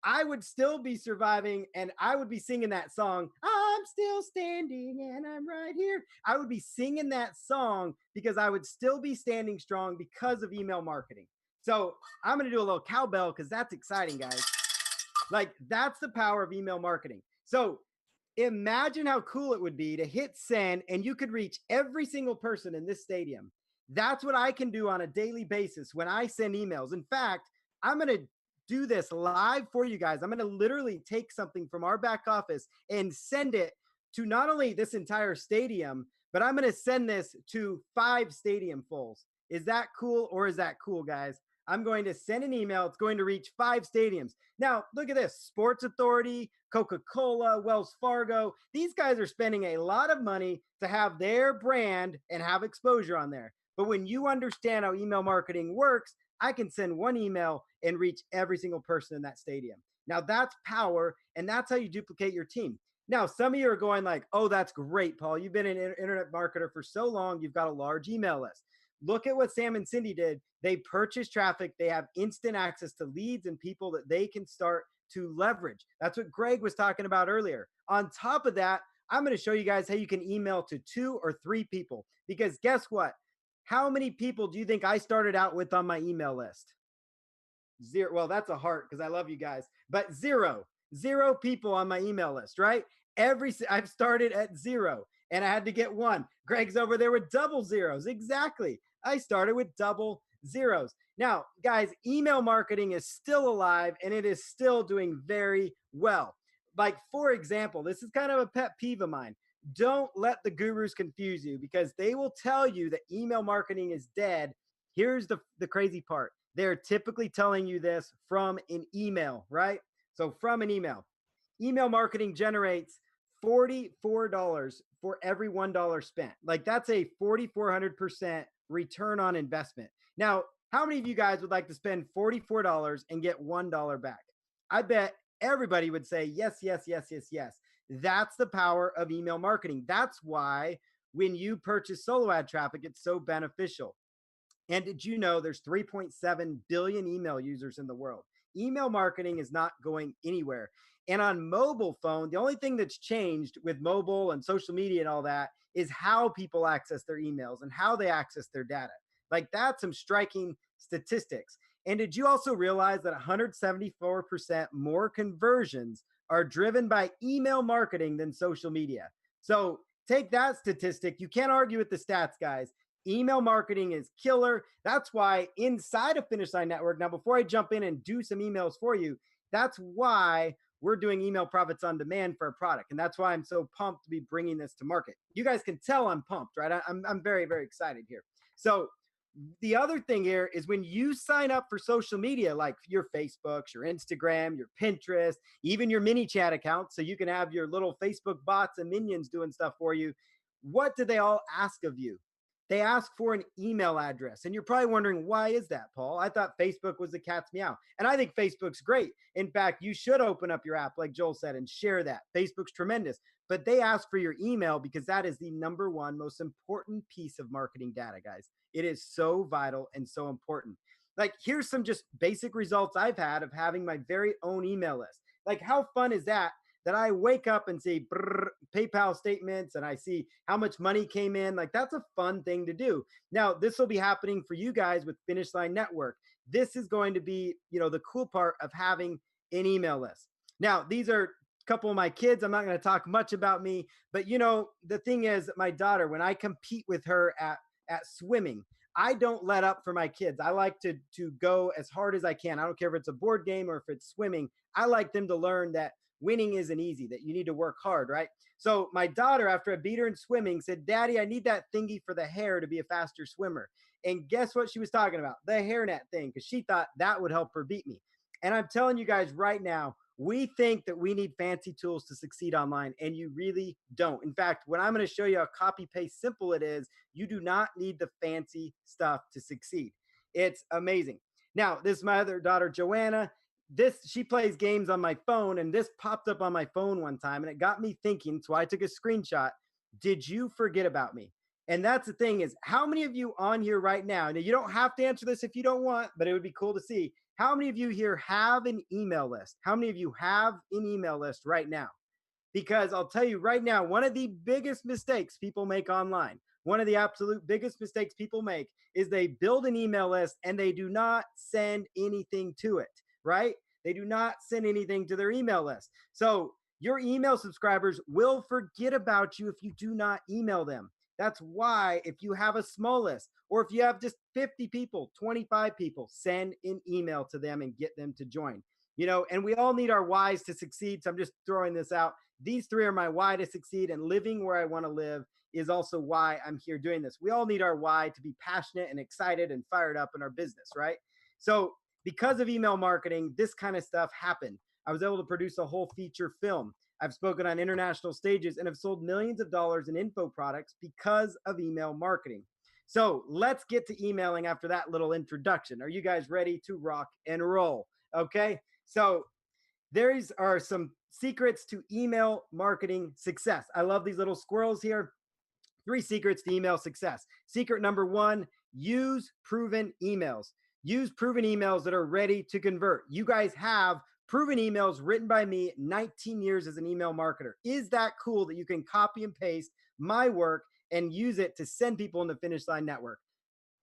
I would still be surviving, and I would be singing that song, I'm still standing and I'm right here. I would be singing that song because I would still be standing strong because of email marketing. So I'm going to do a little cowbell because that's exciting, guys. Like, that's the power of email marketing. So imagine how cool it would be to hit send and you could reach every single person in this stadium. That's what I can do on a daily basis when I send emails. In fact, I'm going to do this live for you guys. I'm going to literally take something from our back office and send it to not only this entire stadium, but I'm going to send this to 5 stadium fulls. Is that cool, or is that cool, guys? I'm going to send an email. It's going to reach 5 stadiums. Now, look at this. Sports Authority, Coca-Cola, Wells Fargo. These guys are spending a lot of money to have their brand and have exposure on there. But when you understand how email marketing works, I can send one email and reach every single person in that stadium. Now, that's power, and that's how you duplicate your team. Now, some of you are going like, oh, that's great, Paul. You've been an internet marketer for so long. You've got a large email list. Look at what Sam and Cindy did. They purchase traffic. They have instant access to leads and people that they can start to leverage. That's what Greg was talking about earlier. On top of that, I'm going to show you guys how you can email to 2 or 3 people. Because guess what? How many people do you think I started out with on my email list? 0. Well, that's a heart because I love you guys. But 0 people on my email list, right? I've started at 0 and I had to get 1. Greg's over there with double zeros. Exactly. I started with double zeros. Now, guys, email marketing is still alive and it is still doing very well. Like, for example, this is kind of a pet peeve of mine. Don't let the gurus confuse you because they will tell you that email marketing is dead. Here's the crazy part. They're typically telling you this from an email, right? So from an email. Email marketing generates $44 for every $1 spent. Like that's a 4,400% return on investment. Now, how many of you guys would like to spend $44 and get $1 back? I bet everybody would say yes, yes, yes, yes, yes. That's the power of email marketing. That's why when you purchase solo ad traffic, it's so beneficial. And did you know there's 3.7 billion email users in the world? Email marketing is not going anywhere. And on mobile phone, the only thing that's changed with mobile and social media and all that is how people access their emails and how they access their data. Like that's some striking statistics. And did you also realize that 174% more conversions are driven by email marketing than social media? So take that statistic. You can't argue with the stats, guys. Email marketing is killer. That's why inside of Finish Line Network, now before I jump in and do some emails for you, that's why we're doing email profits on demand for a product. And that's why I'm so pumped to be bringing this to market. You guys can tell I'm pumped, right? I'm very, very excited here. So the other thing here is when you sign up for social media, like your Facebooks, your Instagram, your Pinterest, even your mini chat account, so you can have your little Facebook bots and minions doing stuff for you. What do they all ask of you? They ask for an email address. And you're probably wondering, why is that, Paul? I thought Facebook was the cat's meow. And I think Facebook's great. In fact, you should open up your app, like Joel said, and share that. Facebook's tremendous. But they ask for your email because that is the number one most important piece of marketing data, guys. It is so vital and so important. Like, here's some just basic results I've had of having my very own email list. Like, how fun is that? That I wake up and see PayPal statements and I see how much money came in. Like that's a fun thing to do. Now, this will be happening for you guys with Finish Line Network. This is going to be, the cool part of having an email list. Now, these are a couple of my kids. I'm not going to talk much about me, but the thing is that my daughter, when I compete with her at swimming, I don't let up for my kids. I like to go as hard as I can. I don't care if it's a board game or if it's swimming. I like them to learn that winning isn't easy, that you need to work hard, right? So my daughter, after I beat her in swimming, said, Daddy, I need that thingy for the hair to be a faster swimmer. And guess what she was talking about? The hairnet thing, because she thought that would help her beat me. And I'm telling you guys right now, we think that we need fancy tools to succeed online, and you really don't. In fact, when I'm going to show you how copy paste simple it is, you do not need the fancy stuff to succeed. It's amazing. Now, this is my other daughter, Joanna. She plays games on my phone, and this popped up on my phone one time, and it got me thinking. So I took a screenshot. Did you forget about me? And that's the thing is, how many of you on here right now, you don't have to answer this if you don't want, but it would be cool to see. How many of you here have an email list? How many of you have an email list right now? Because I'll tell you right now, one of the biggest mistakes people make online, one of the absolute biggest mistakes people make is they build an email list and they do not send anything to it. Right? They do not send anything to their email list. So your email subscribers will forget about you if you do not email them. That's why if you have a small list or if you have just 50 people, 25 people, send an email to them and get them to join. And we all need our whys to succeed. So I'm just throwing this out. These 3 are my why to succeed, and living where I want to live is also why I'm here doing this. We all need our why to be passionate and excited and fired up in our business, right? So because of email marketing, this kind of stuff happened. I was able to produce a whole feature film. I've spoken on international stages and have sold millions of dollars in info products because of email marketing. So let's get to emailing after that little introduction. Are you guys ready to rock and roll? Okay. So there are some secrets to email marketing success. I love these little squirrels here. 3 secrets to email success. Secret number 1, use proven emails. Use proven emails that are ready to convert. You guys have proven emails written by me, 19 years as an email marketer. Is that cool that you can copy and paste my work and use it to send people in the Finish Line Network?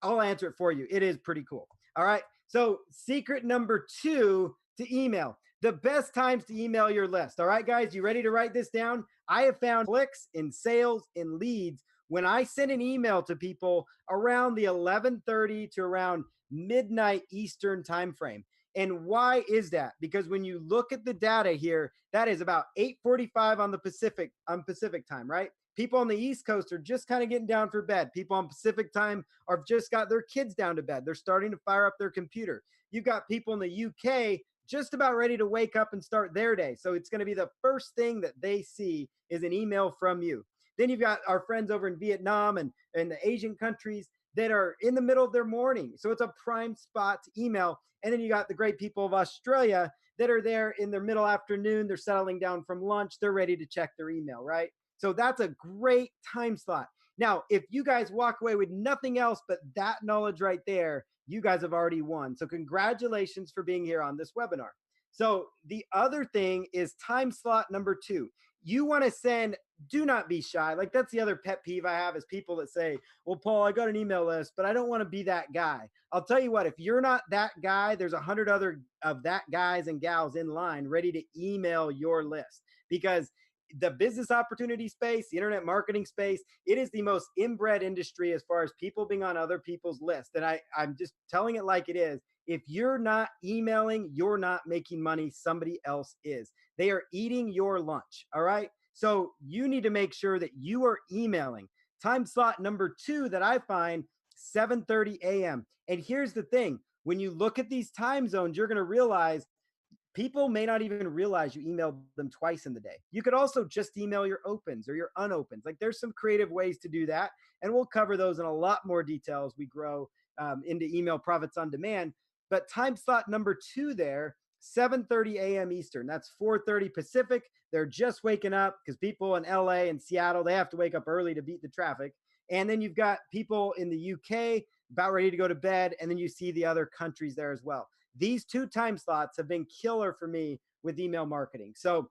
I'll answer it for you. It is pretty cool. All right. So secret number 2 to email. The best times to email your list. All right, guys, you ready to write this down? I have found clicks in sales and leads when I send an email to people around the 11:30 to around midnight Eastern timeframe. And why is that? Because when you look at the data here, that is about 8:45 on the Pacific time, right? People on the East Coast are just kind of getting down for bed. People on Pacific time are just got their kids down to bed. They're starting to fire up their computer. You've got people in the UK just about ready to wake up and start their day. So it's going to be the first thing that they see is an email from you. Then you've got our friends over in Vietnam and the Asian countries that are in the middle of their morning. So it's a prime spot to email. And then you got the great people of Australia that are there in their middle afternoon. They're settling down from lunch. They're ready to check their email, right? So that's a great time slot. Now, if you guys walk away with nothing else but that knowledge right there, you guys have already won. So congratulations for being here on this webinar. So the other thing is time slot number 2. You want to send, do not be shy. Like that's the other pet peeve I have is people that say, well, Paul, I got an email list, but I don't want to be that guy. I'll tell you what, if you're not that guy, there's 100 other of that guys and gals in line ready to email your list, because the business opportunity space, the internet marketing space, it is the most inbred industry as far as people being on other people's lists. And I'm just telling it like it is. If you're not emailing, you're not making money. Somebody else is. They are eating your lunch. All right. So you need to make sure that you are emailing. Time slot number 2 that I find 7:30 a.m. And here's the thing. When you look at these time zones, you're going to realize people may not even realize you emailed them twice in the day. You could also just email your opens or your unopens. Like there's some creative ways to do that. And we'll cover those in a lot more detail as we grow into email profits on demand. But time slot number 2 there, 7:30 a.m. Eastern. That's 4:30 Pacific. They're just waking up because people in LA and Seattle, they have to wake up early to beat the traffic. And then you've got people in the UK about ready to go to bed. And then you see the other countries there as well. These 2 time slots have been killer for me with email marketing. So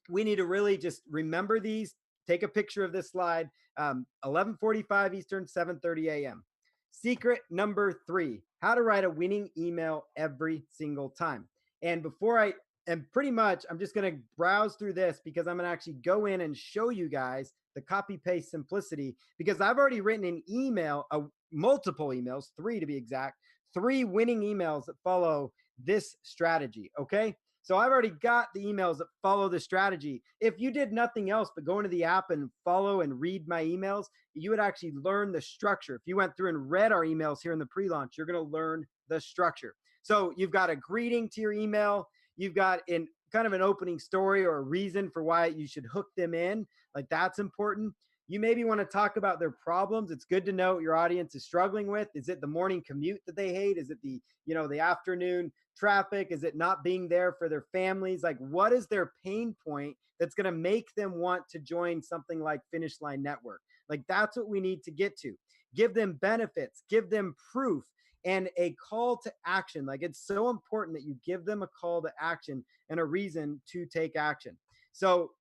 we need to really just remember these. Take a picture of this slide. 11:45 Eastern, 7:30 a.m. Secret number 3, how to write a winning email every single time. And I'm just going to browse through this because I'm going to actually go in and show you guys the copy paste simplicity, because I've already written an email, multiple emails, 3 to be exact, 3 winning emails that follow this strategy. Okay. So I've already got the emails that follow the strategy. If you did nothing else but go into the app and follow and read my emails, you would actually learn the structure. If you went through and read our emails here in the pre-launch, you're going to learn the structure. So you've got a greeting to your email. You've got in kind of an opening story or a reason for why you should hook them in. Like that's important. You maybe want to talk about their problems. It's good to know what your audience is struggling with. Is it the morning commute that they hate? Is it the afternoon traffic? Is it not being there for their families? Like what is their pain point that's going to make them want to join something like Finish Line Network? Like that's what we need to get to. Give them benefits, give them proof and a call to action. Like it's so important that you give them a call to action and a reason to take action. So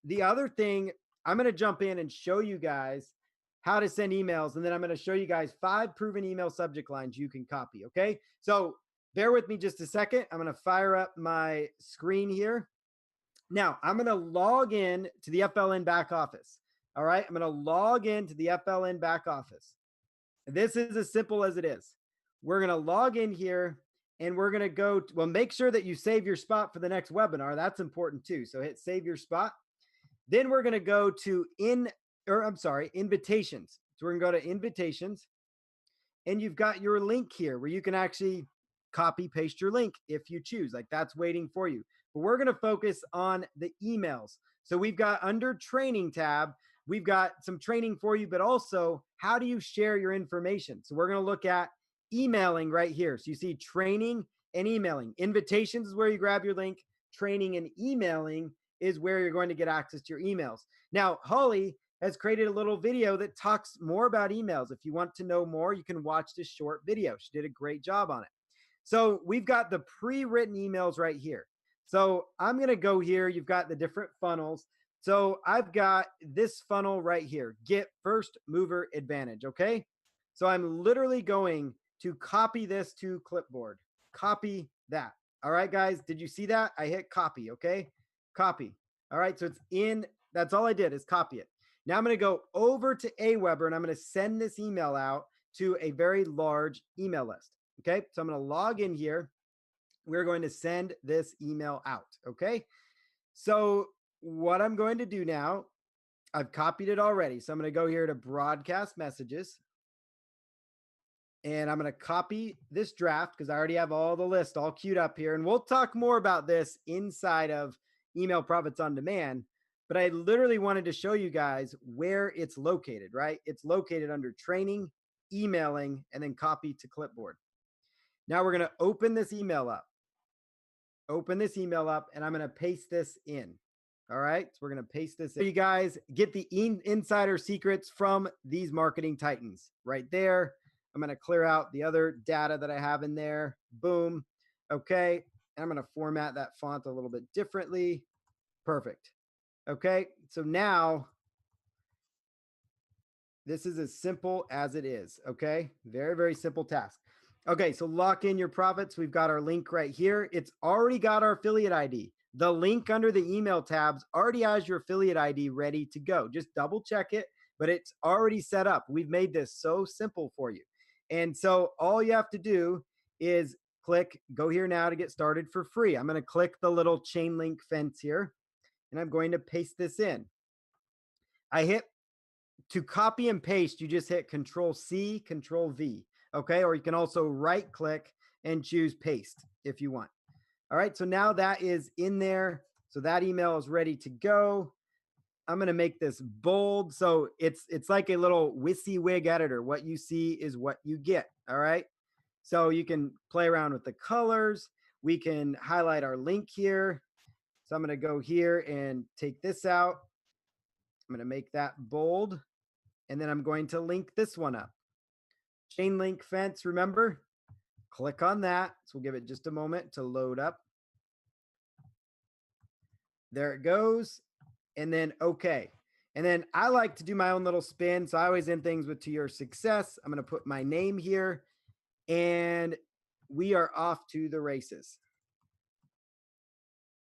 the other thing, I'm going to jump in and show you guys how to send emails. And then I'm going to show you guys 5 proven email subject lines you can copy. Okay. So bear with me just a second. I'm going to fire up my screen here. Now I'm going to log in to the FLN back office. All right. I'm going to log into the FLN back office. This is as simple as it is. We're going to log in here and we're going to go, make sure that you save your spot for the next webinar. That's important too. So hit save your spot. Then we're going to go to invitations. So we're going to go to invitations and you've got your link here where you can actually copy paste your link if you choose. Like that's waiting for you. But we're going to focus on the emails. So we've got under training tab, we've got some training for you, but also how do you share your information? So we're going to look at emailing right here. So you see training and emailing. Invitations is where you grab your link. training, and emailing is where you're going to get access to your emails. Now, Holly has created a little video that talks more about emails. If you want to know more, you can watch this short video. She did a great job on it. So we've got the pre-written emails right here. So I'm going to go here. You've got the different funnels. So I've got this funnel right here, get first mover advantage. Okay. So I'm literally going to copy this to clipboard, copy that. All right, guys, did you see that? I hit copy. Okay. Copy. All right. So it's in, that's all I did is copy it. Now I'm going to go over to Aweber and I'm going to send this email out to a very large email list. Okay. So I'm going to log in here. We're going to send this email out. Okay. So what I'm going to do now, I've copied it already. So I'm going to go here to broadcast messages. And I'm going to copy this draft because I already have all the list all queued up here. And we'll talk more about this inside of Email Profits on Demand. But I literally wanted to show you guys where it's located, right? It's located under training, emailing, and then copy to clipboard. Now we're going to open this email up. Open this email up, and I'm going to paste this in. All right, so we're going to paste this in. So you guys get the insider secrets from these marketing titans right there. I'm going to clear out the other data that I have in there. Boom. Okay. And I'm going to format that font a little bit differently. Perfect. Okay. So now this is as simple as it is. Okay. Very, very simple task. Okay. So lock in your profits. We've got our link right here. It's already got our affiliate ID. The link under the email tabs already has your affiliate ID ready to go. Just double check it, but it's already set up. We've made this so simple for you. And so all you have to do is click go here now to get started for free. I'm going to click the little chain link fence here and I'm going to paste this in. I hit to copy and paste. You just hit Control C, Control V. Okay. Or you can also right click and choose paste if you want. All right. So now that is in there. So that email is ready to go. I'm going to make this bold. So it's like a little WYSIWYG editor. What you see is what you get. All right. So you can play around with the colors. We can highlight our link here. So I'm going to go here and take this out. I'm going to make that bold. And then I'm going to link this one up. Chain link fence, remember? Click on that. So we'll give it just a moment to load up. There it goes. And then okay. And then I like to do my own little spin. So I always end things with to your success. I'm going to put my name here and we are off to the races.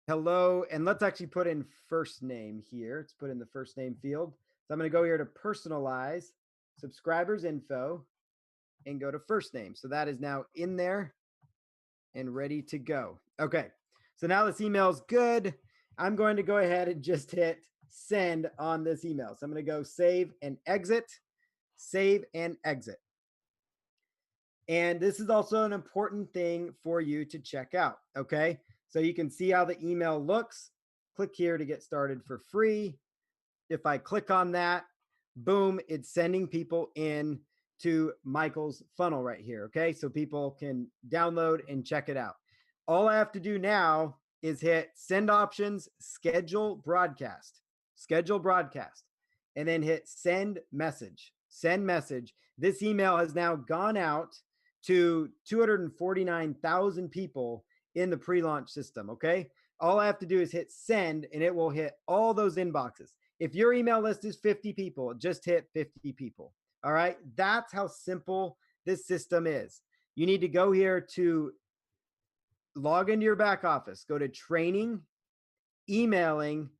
Hello. And let's actually put in first name here. Let's put in the first name field. So I'm going to go here to personalize subscribers info and go to first name. So that is now in there and ready to go. Okay. So now this email is good. I'm going to go ahead and just hit send on this email. So I'm going to go save and exit, save and exit. And this is also an important thing for you to check out. Okay. So you can see how the email looks. Click here to get started for free. If I click on that, boom, it's sending people in to Michael's funnel right here. Okay. So people can download and check it out. All I have to do now is hit send options, schedule broadcast, and then hit send message, send message. This email has now gone out to 249,000 people in the pre-launch system. Okay. All I have to do is hit send and it will hit all those inboxes. If your email list is 50 people, just hit 50 people. All right. That's how simple this system is. You need to go here to log into your back office, go to training, emailing.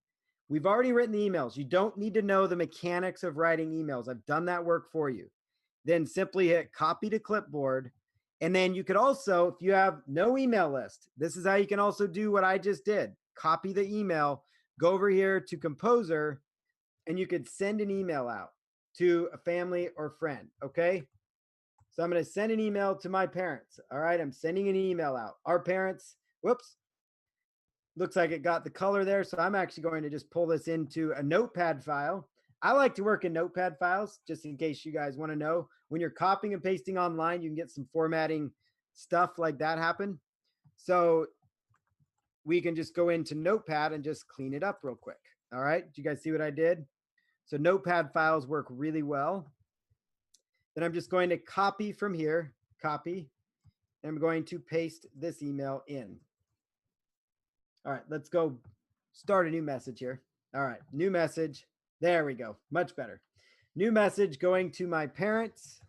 We've already written the emails. You don't need to know the mechanics of writing emails. I've done that work for you. Then simply hit copy to clipboard. And then you could also, if you have no email list, this is how you can also do what I just did. Copy the email, go over here to Composer, and you could send an email out to a family or friend. Okay. So I'm going to send an email to my parents. All right. I'm sending an email out. Our parents, whoops. Looks like it got the color there. So I'm actually going to just pull this into a notepad file. I like to work in notepad files just in case you guys want to know. When you're copying and pasting online, you can get some formatting stuff like that happen. So we can just go into Notepad and just clean it up real quick. All right. Do you guys see what I did? So Notepad files work really well. Then I'm just going to copy from here, copy, and I'm going to paste this email in. All right, let's go start a new message here. All right, new message. There we go. Much better. New message going to my parents.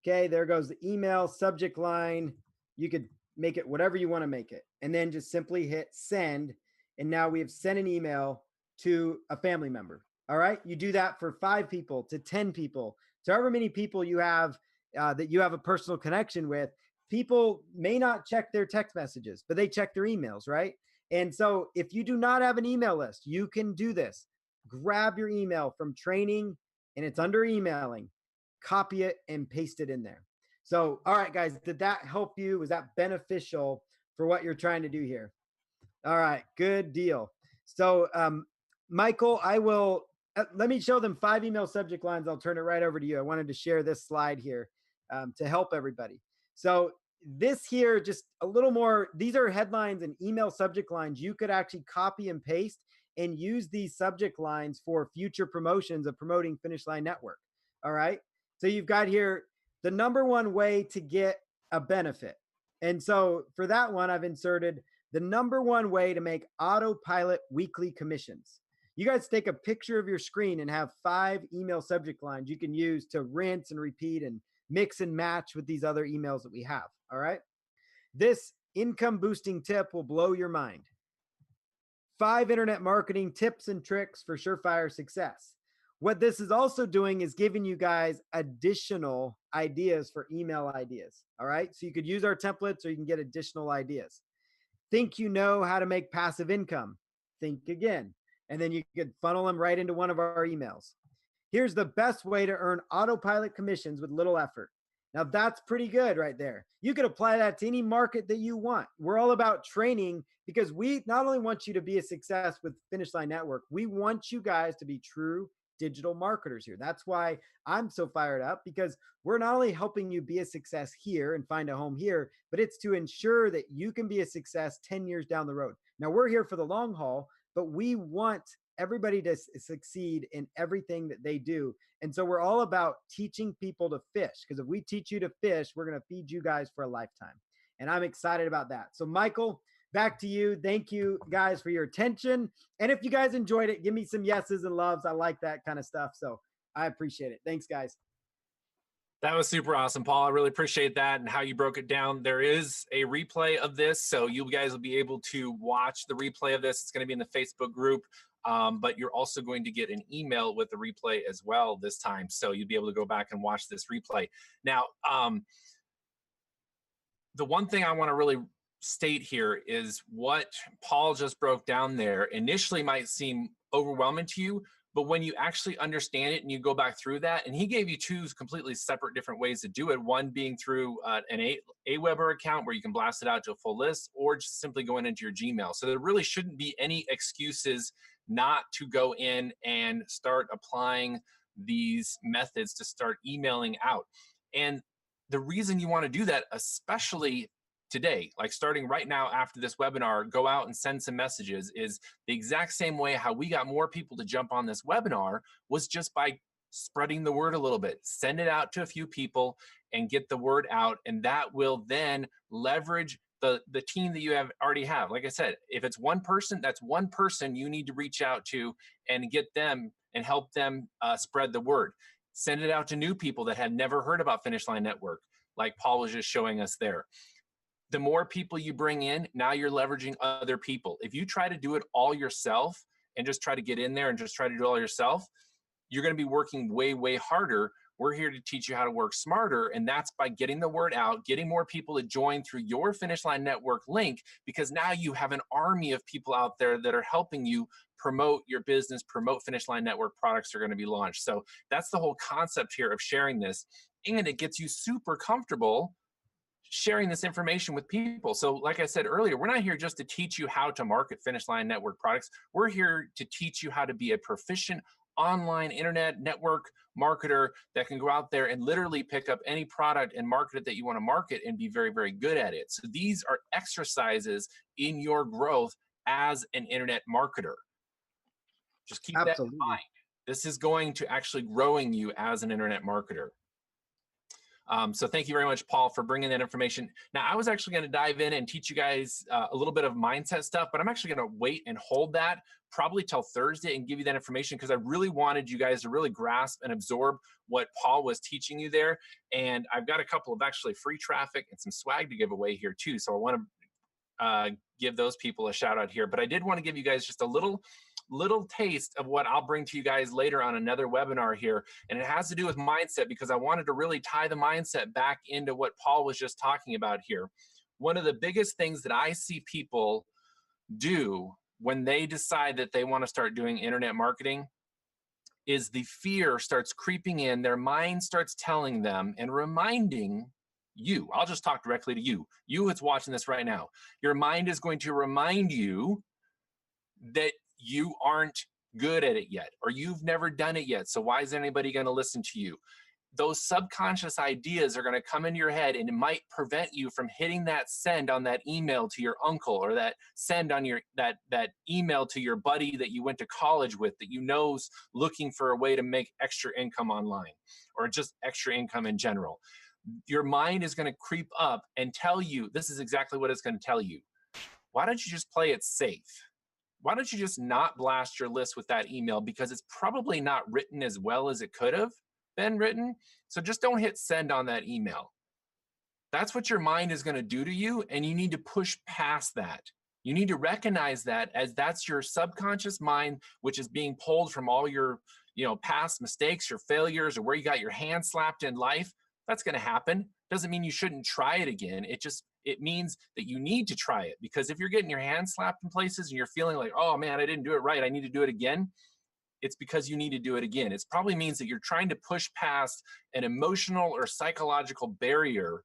Okay, there goes the email subject line. You could make it whatever you want to make it. And then just simply hit send. And now we have sent an email to a family member. All right, you do that for 5 people to 10 people, to however many people you have that you have a personal connection with. People may not check their text messages, but they check their emails, right? And so if you do not have an email list, you can do this. Grab your email from training and it's under emailing, copy it and paste it in there. So, all right, guys, did that help you? Was that beneficial for what you're trying to do here? All right, good deal. So, Michael, I will, let me show them 5 email subject lines. I'll turn it right over to you. I wanted to share this slide here to help everybody. So this here, just a little more, these are headlines and email subject lines. You could actually copy and paste and use these subject lines for future promotions of promoting Finish Line Network. All right. So you've got here the #1 way to get a benefit. And so for that one, I've inserted the #1 way to make autopilot weekly commissions. You guys take a picture of your screen and have 5 email subject lines you can use to rinse and repeat and mix and match with these other emails that we have. All right. This income boosting tip will blow your mind. 5 internet marketing tips and tricks for surefire success. What this is also doing is giving you guys additional ideas for email ideas. All right. So you could use our templates or you can get additional ideas. Think you know how to make passive income. Think again. And then you could funnel them right into one of our emails. Here's the best way to earn autopilot commissions with little effort. Now that's pretty good right there. You could apply that to any market that you want. We're all about training because we not only want you to be a success with Finish Line Network, we want you guys to be true digital marketers here. That's why I'm so fired up, because we're not only helping you be a success here and find a home here, but it's to ensure that you can be a success 10 years down the road. Now we're here for the long haul, but we want everybody to succeed in everything that they do. And so we're all about teaching people to fish, because if we teach you to fish, we're going to feed you guys for a lifetime. And I'm excited about that. So Michael, back to you. Thank you guys for your attention. And if you guys enjoyed it, give me some yeses and loves. I like that kind of stuff. So I appreciate it. Thanks, guys. That was super awesome, Paul. I really appreciate that and how you broke it down. There is a replay of this, so you guys will be able to watch the replay of this. It's going to be in the Facebook group, but you're also going to get an email with the replay as well this time. So you'll be able to go back and watch this replay. Now, the one thing I want to really state here is what Paul just broke down there initially might seem overwhelming to you, but when you actually understand it and you go back through that, and he gave you 2 completely separate different ways to do it, one being through an Aweber account where you can blast it out to a full list, or just simply going into your Gmail. So there really shouldn't be any excuses not to go in and start applying these methods to start emailing out. And the reason you want to do that, especially today, like starting right now after this webinar, go out and send some messages, is the exact same way how we got more people to jump on this webinar was just by spreading the word a little bit. Send it out to a few people and get the word out, and that will then leverage the team that you already have. Like I said, if it's one person, that's one person you need to reach out to and get them and help them spread the word. Send it out to new people that had never heard about Finish Line Network, like Paul was just showing us there. The more people you bring in, now you're leveraging other people. If you try to do it all yourself and just try to get in there and just try to do it all yourself, you're going to be working way, way harder. We're here to teach you how to work smarter, and that's by getting the word out, getting more people to join through your Finish Line Network link, because now you have an army of people out there that are helping you promote your business, promote Finish Line Network products are going to be launched. So that's the whole concept here of sharing this, and it gets you super comfortable sharing this information with people. So like I said earlier, we're not here just to teach you how to market Finish Line Network products. We're here to teach you how to be a proficient online internet network marketer that can go out there and literally pick up any product and market it that you want to market and be very, very good at it. So these are exercises in your growth as an internet marketer. Just keep that in mind. This is going to actually growing you as an internet marketer. So thank you very much, Paul, for bringing that information. Now, I was actually going to dive in and teach you guys a little bit of mindset stuff, but I'm actually going to wait and hold that probably till Thursday and give you that information because I really wanted you guys to really grasp and absorb what Paul was teaching you there. And I've got a couple of actually free traffic and some swag to give away here too. So I want to give those people a shout out here. But I did want to give you guys just a little taste of what I'll bring to you guys later on another webinar here. And it has to do with mindset because I wanted to really tie the mindset back into what Paul was just talking about here. One of the biggest things that I see people do when they decide that they want to start doing internet marketing is the fear starts creeping in. Their mind starts telling them and reminding you, I'll just talk directly to you that's watching this right now. Your mind is going to remind you that you aren't good at it yet, or you've never done it yet. So why is anybody going to listen to you? Those subconscious ideas are going to come into your head and it might prevent you from hitting that send on that email to your uncle, or that send on your that email to your buddy that you went to college with that you know's looking for a way to make extra income online or just extra income in general. Your mind is going to creep up and tell you, this is exactly what it's going to tell you. Why don't you just play it safe? Why don't you just not blast your list with that email because it's probably not written as well as it could have been written. So just don't hit send on that email. That's what your mind is going to do to you. And you need to push past that. You need to recognize that as that's your subconscious mind, which is being pulled from all your, past mistakes, your failures, or where you got your hand slapped in life. That's going to happen. Doesn't mean you shouldn't try it again. It means that you need to try it, because if you're getting your hand slapped in places and you're feeling like, oh man, I didn't do it right, I need to do it again, it's because you need to do it again. It probably means that you're trying to push past an emotional or psychological barrier,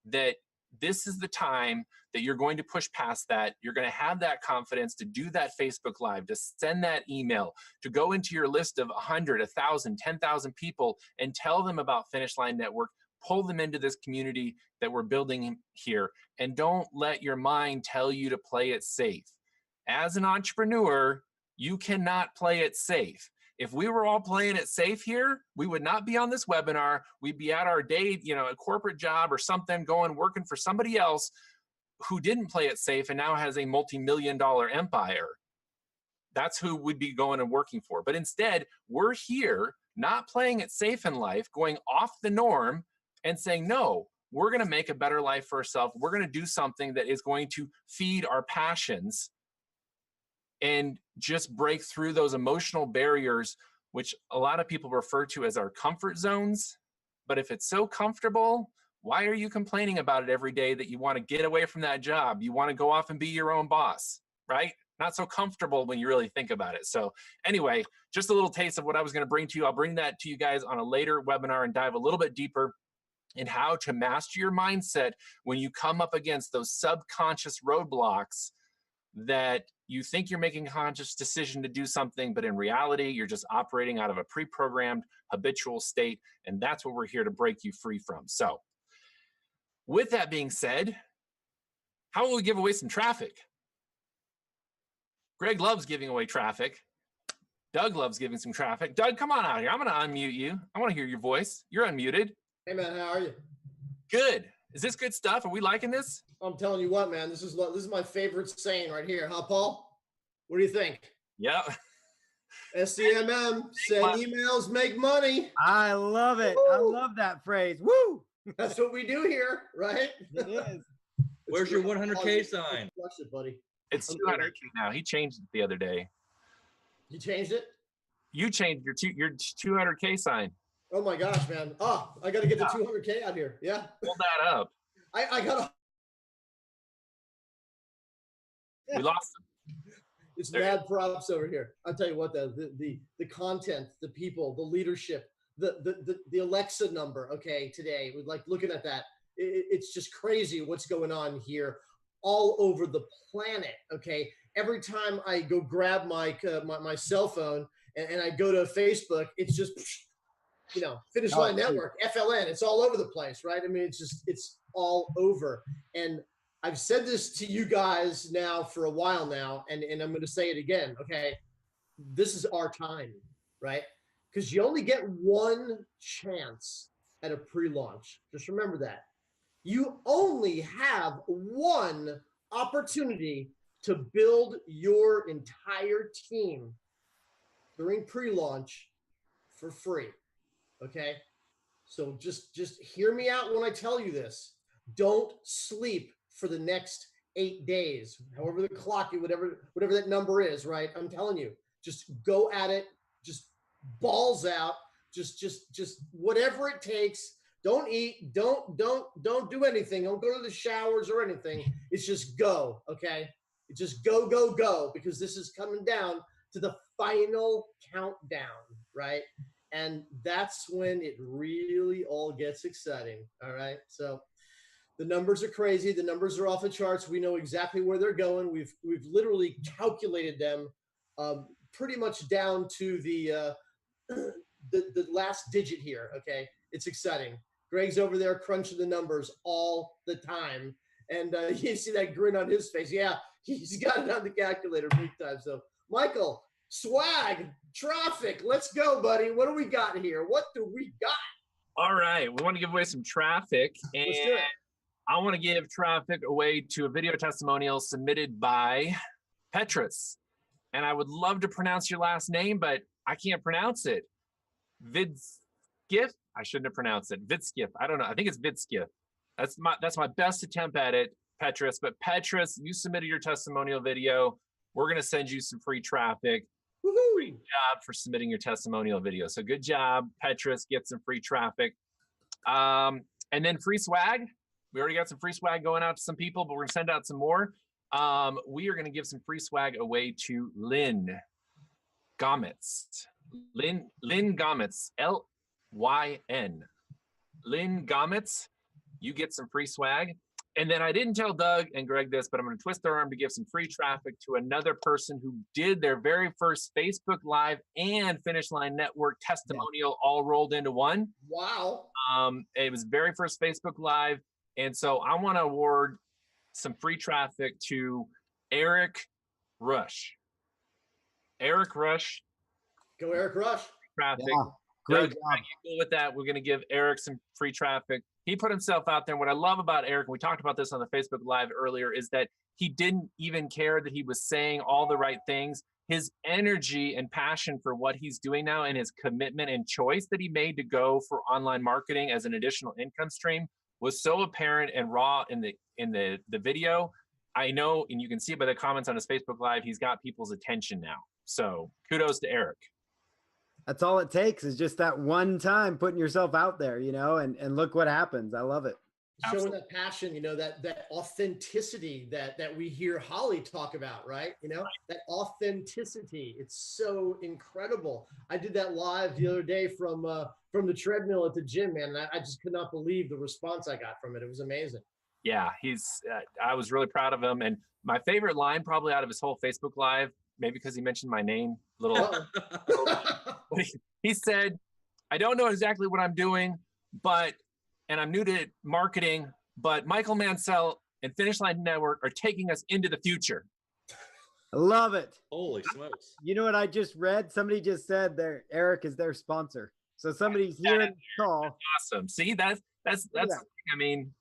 that this is the time that you're going to push past that. You're going to have that confidence to do that Facebook Live, to send that email, to go into your list of 100, 1,000, 10,000 people and tell them about Finish Line Network, pull them into this community that we're building here. And don't let your mind tell you to play it safe. As an entrepreneur, you cannot play it safe. If we were all playing it safe here, we would not be on this webinar. We'd be at our day, a corporate job or something, working for somebody else who didn't play it safe and now has a multi-million-dollar empire. That's who we'd be going and working for. But instead, we're here not playing it safe in life, going off the norm and saying, no, we're going to make a better life for ourselves. We're going to do something that is going to feed our passions and just break through those emotional barriers, which a lot of people refer to as our comfort zones. But if it's so comfortable, why are you complaining about it every day that you want to get away from that job? You want to go off and be your own boss, right? Not so comfortable when you really think about it. So anyway, just a little taste of what I was going to bring to you. I'll bring that to you guys on a later webinar and dive a little bit deeper in how to master your mindset when you come up against those subconscious roadblocks that you think you're making a conscious decision to do something, but in reality, you're just operating out of a pre-programmed habitual state. And that's what we're here to break you free from. So with that being said, how will we give away some traffic? Greg loves giving away traffic. Doug loves giving some traffic. Doug, come on out here. I'm going to unmute you. I want to hear your voice. You're unmuted. Hey man, how are you? Good. Is this good stuff? Are we liking this? I'm telling you what, man, this is my favorite saying right here, huh, Paul? What do you think? Yeah. SCMM, send emails, make money. I love it. Woo! I love that phrase. Woo! That's what we do here, right? It is. Where's your 100K sign? Flush it, buddy. It's 200K now. He changed it the other day. You changed it? You changed your 200K sign. Oh my gosh, man. Oh, I got to get the 200K out here. Yeah. Hold that up. I got to. We lost him. It's mad props over here. I'll tell you what, the content, the people, the leadership, the Alexa number, okay, today, like looking at that, it's just crazy what's going on here all over the planet, okay? Every time I go grab my cell phone and I go to Facebook, it's just, Finish Line Network, FLN, it's all over the place, right? I mean, it's all over. And I've said this to you guys now for a while now, and I'm going to say it again, okay? This is our time, right? Because you only get one chance at a pre-launch. Just remember that. You only have one opportunity to build your entire team during pre-launch for free, okay? So just hear me out when I tell you this. Don't sleep for the next 8 days, however the clock, whatever that number is, right? I'm telling you, just go at it, just balls out, just whatever it takes. Don't eat, don't do anything. Don't go to the showers or anything. It's just go, okay? It's just go, because this is coming down to the final countdown, right? And that's when it really all gets exciting, all right? So the numbers are crazy. The numbers are off the charts. We know exactly where they're going. We've literally calculated them pretty much down to the last digit here, okay? It's exciting. Greg's over there crunching the numbers all the time. And you see that grin on his face. Yeah, he's got it on the calculator big time. So, Michael, swag, traffic, let's go, buddy. What do we got here? What do we got? All right, we want to give away some traffic. And Let's do it. I want to give traffic away to a video testimonial submitted by Petrus. And I would love to pronounce your last name, but I can't pronounce it. Vidskif? I shouldn't have pronounced it. Vidskif. I don't know. I think it's Vidskif. That's my best attempt at it, Petrus. But Petrus, you submitted your testimonial video. We're going to send you some free traffic. Woohoo! Great job for submitting your testimonial video. So good job, Petrus. Get some free traffic. And then free swag. We already got some free swag going out to some people, but we're going to send out some more. We are going to give some free swag away to Lynn Gometz. Lynn Gometz, Lyn. Lynn Gometz, you get some free swag. And then I didn't tell Doug and Greg this, but I'm going to twist their arm to give some free traffic to another person who did their very first Facebook Live and Finish Line Network testimonial all rolled into one. Wow. It was very first Facebook Live. And so I want to award some free traffic to Eric Rush. Eric Rush. Go Eric Rush. Traffic. Yeah, great Doug, job. cool with that. We're going to give Eric some free traffic. He put himself out there. And what I love about Eric, and we talked about this on the Facebook Live earlier, is that he didn't even care that he was saying all the right things. His energy and passion for what he's doing now and his commitment and choice that he made to go for online marketing as an additional income stream was so apparent and raw in the video. I know, and you can see by the comments on his Facebook Live, he's got people's attention now. So kudos to Eric. That's all it takes is just that one time putting yourself out there, and look what happens. I love it. Showing Absolutely. that passion, that authenticity that we hear Holly talk about, right? That authenticity. It's so incredible. I did that live the other day from the treadmill at the gym, man. And I just could not believe the response I got from it. It was amazing. Yeah, I was really proud of him. And my favorite line probably out of his whole Facebook Live, maybe because he mentioned my name, he said, I don't know exactly what I'm doing, and I'm new to marketing, but Michael Mansell and Finish Line Network are taking us into the future. I love it. Holy smokes. You know what I just read? Somebody just said Eric is their sponsor. So somebody's hearing the call. Awesome. See, that's I mean,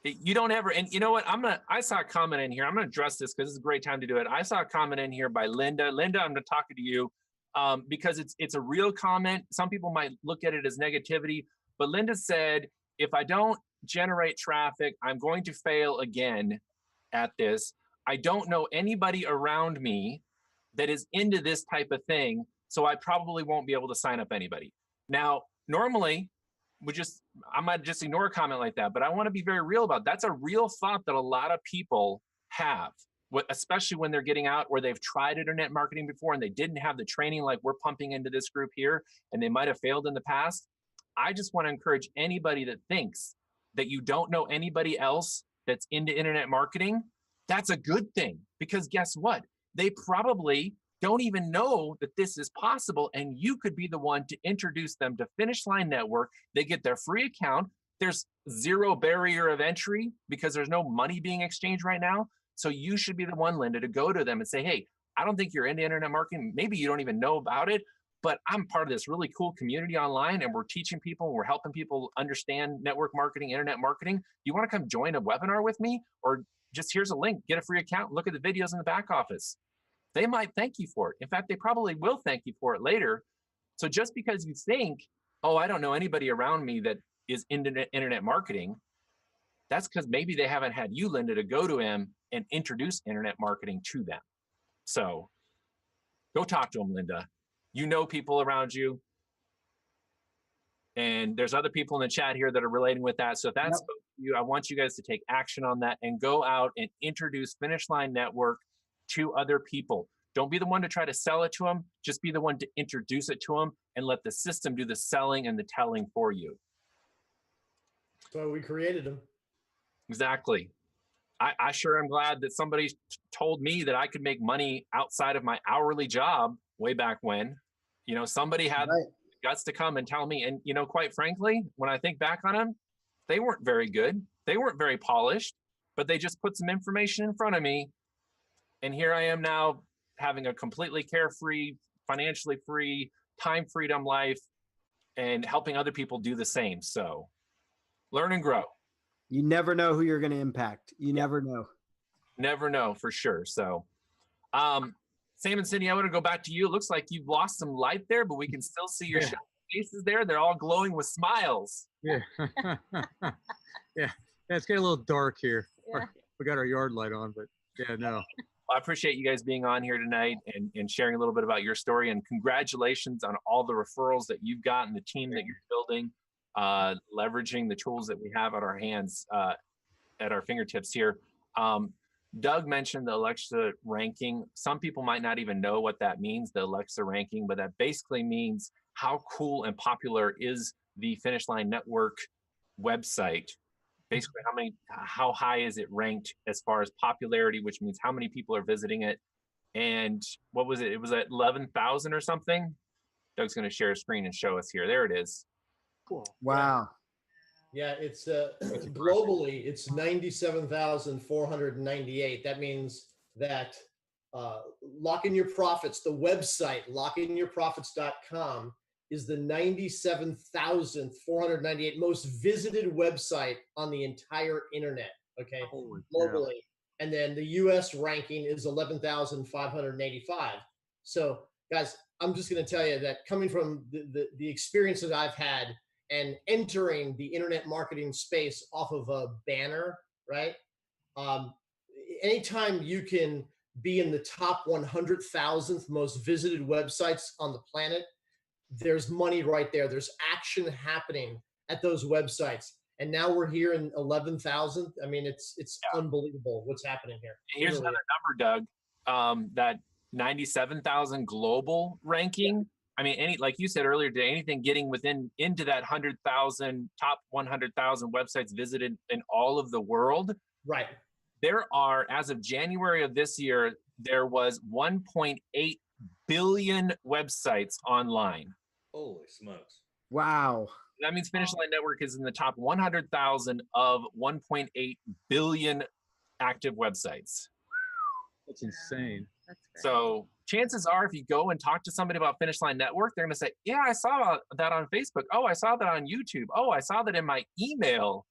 you don't ever, and you know what? I saw a comment in here. I'm going to address this because it's a great time to do it. I saw a comment in here by Linda. Linda, I'm going to talk to you because it's a real comment. Some people might look at it as negativity, but Linda said, if I don't generate traffic, I'm going to fail again at this. I don't know anybody around me that is into this type of thing, so I probably won't be able to sign up anybody. Now, normally, I might just ignore a comment like that, but I want to be very real about it. That's a real thought that a lot of people have, especially when they're getting out or they've tried internet marketing before and they didn't have the training like we're pumping into this group here, and they might have failed in the past. I just want to encourage anybody that thinks that you don't know anybody else that's into internet marketing. That's a good thing, because guess what? They probably don't even know that this is possible, and you could be the one to introduce them to Finish Line Network. They get their free account. There's zero barrier of entry because there's no money being exchanged right now. So you should be the one, Linda, to go to them and say, hey, I don't think you're into internet marketing. Maybe you don't even know about it, but I'm part of this really cool community online, and we're teaching people, and we're helping people understand network marketing, internet marketing. You want to come join a webinar with me? Or just here's a link, get a free account, look at the videos in the back office. They might thank you for it. In fact, they probably will thank you for it later. So just because you think, oh, I don't know anybody around me that is internet marketing, that's because maybe they haven't had you, Linda, to go to them and introduce internet marketing to them. So go talk to them, Linda. You know people around you. And there's other people in the chat here that are relating with that. So if that's you, I want you guys to take action on that and go out and introduce Finish Line Network to other people. Don't be the one to try to sell it to them. Just be the one to introduce it to them and let the system do the selling and the telling for you. So we created them. Exactly. I sure am glad that somebody told me that I could make money outside of my hourly job way back when. You know, somebody had guts to come and tell me. And, you know, quite frankly, when I think back on them, they weren't very good. They weren't very polished, but they just put some information in front of me. And here I am now having a completely carefree, financially free, time freedom life and helping other people do the same. So learn and grow. You never know who you're going to impact. You never know. Never know for sure. So, Sam and Cindy, I want to go back to you. It looks like you've lost some light there, but we can still see your faces there. They're all glowing with smiles. Yeah. Yeah. It's getting a little dark here. Yeah. We got our yard light on, but yeah, no. I appreciate you guys being on here tonight and sharing a little bit about your story, and congratulations on all the referrals that you've got and the team that you're building, leveraging the tools that we have at our hands, at our fingertips here. Doug mentioned the Alexa ranking. Some people might not even know what that means, the Alexa ranking, but that basically means how cool and popular is the Finish Line Network website. Basically, how high is it ranked as far as popularity, which means how many people are visiting it. And what was it? It was at 11,000 or something. Doug's going to share a screen and show us here. There it is. Cool. Wow. Yeah, it's globally, it's 97,498. That means that Lock In Your Profits, the website, lockinyourprofits.com, is the 97,498 most visited website on the entire internet, okay, globally. And then the US ranking is 11,585. So guys, I'm just going to tell you that coming from the experience that I've had and entering the internet marketing space off of a banner, right? Anytime you can be in the top 100,000th most visited websites on the planet, there's money right there. There's action happening at those websites. And now we're here in 11,000. I mean, it's unbelievable what's happening here. Here's another number, Doug, that 97,000 global ranking. I mean, like you said earlier today, anything getting into that 100,000, top 100,000 websites visited in all of the world. Right. There are, as of January of this year, there was 1.8 billion websites online. Holy smokes. Wow. That means Finish Line Network is in the top 100,000 of 1.8 billion active websites. That's insane. That's great. So chances are, if you go and talk to somebody about Finish Line Network, they're going to say, yeah, I saw that on Facebook. Oh, I saw that on YouTube. Oh, I saw that in my email.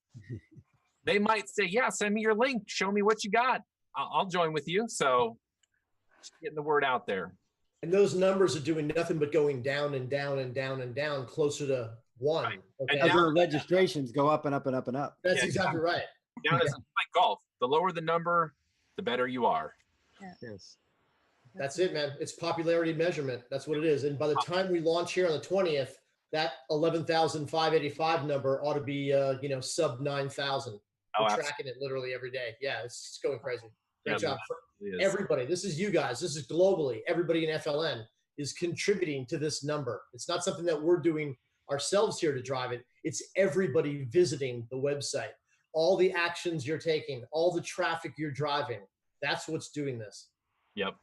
They might say, yeah, send me your link. Show me what you got. I'll join with you. So just getting the word out there. And those numbers are doing nothing but going down and down and down and down, closer to one. Right. Okay? And As our registrations go up and up and up and up. That's exactly right. Down as like golf. The lower the number, the better you are. Yes. That's it, man. It's popularity measurement. That's what it is. And by the time we launch here on the 20th, that 11,585 number ought to be, sub 9,000. We're tracking it literally every day. Yeah, it's going crazy. Great job for everybody. This is you guys. This is globally. Everybody in FLN is contributing to this number. It's not something that we're doing ourselves here to drive it. It's everybody visiting the website. All the actions you're taking, all the traffic you're driving. That's what's doing this. Yep.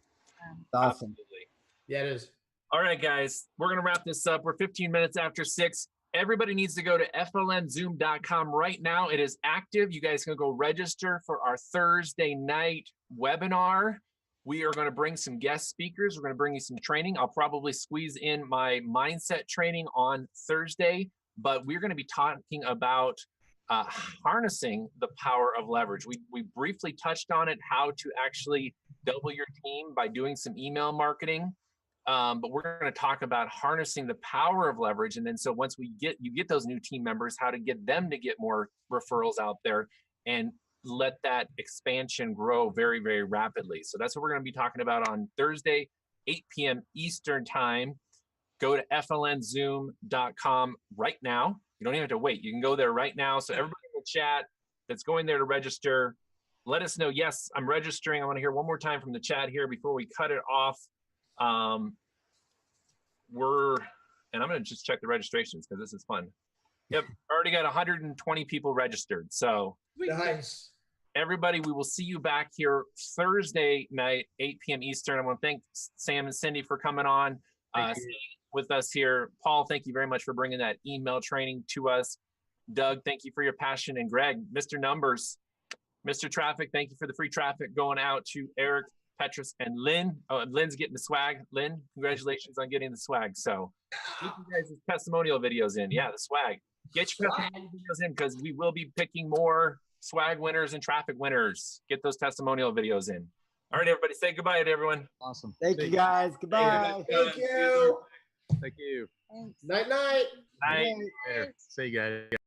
Awesome. Absolutely. Yeah, it is. All right, guys, we're going to wrap this up. We're 15 minutes after 6. Everybody needs to go to flnzoom.com right now. It is active. You guys can go register for our Thursday night webinar. We are going to bring some guest speakers. We're going to bring you some training. I'll probably squeeze in my mindset training on Thursday, but we're going to be talking about harnessing the power of leverage. We briefly touched on it, how to actually double your team by doing some email marketing. But we're going to talk about harnessing the power of leverage. And then so once you get those new team members, how to get them to get more referrals out there and let that expansion grow very, very rapidly. So that's what we're going to be talking about on Thursday, 8 p.m. Eastern time. Go to flnzoom.com right now. You don't even have to wait. You can go there right now. So everybody in the chat that's going there to register, let us know, yes, I'm registering. I want to hear one more time from the chat here before we cut it off. And I'm going to just check the registrations because this is fun. Yep, already got 120 people registered. So Nice. everybody, we will see you back here Thursday night, 8 p.m. Eastern. I want to thank Sam and Cindy for coming on with us here. Paul, thank you very much for bringing that email training to us. Doug, thank you for your passion. And Greg, Mr. Numbers, Mr. Traffic, thank you for the free traffic going out to Eric, Petrus, and Lynn. Oh, Lynn's getting the swag. Lynn, congratulations on getting the swag. So get you guys' testimonial videos in. Yeah, the swag. Get your testimonial videos in because we will be picking more swag winners and traffic winners. Get those testimonial videos in. All right, everybody, say goodbye to everyone. Awesome. Thank you guys. Goodbye. Thank you. Thank you. Thanks. Night, night. Bye. Later. See you guys.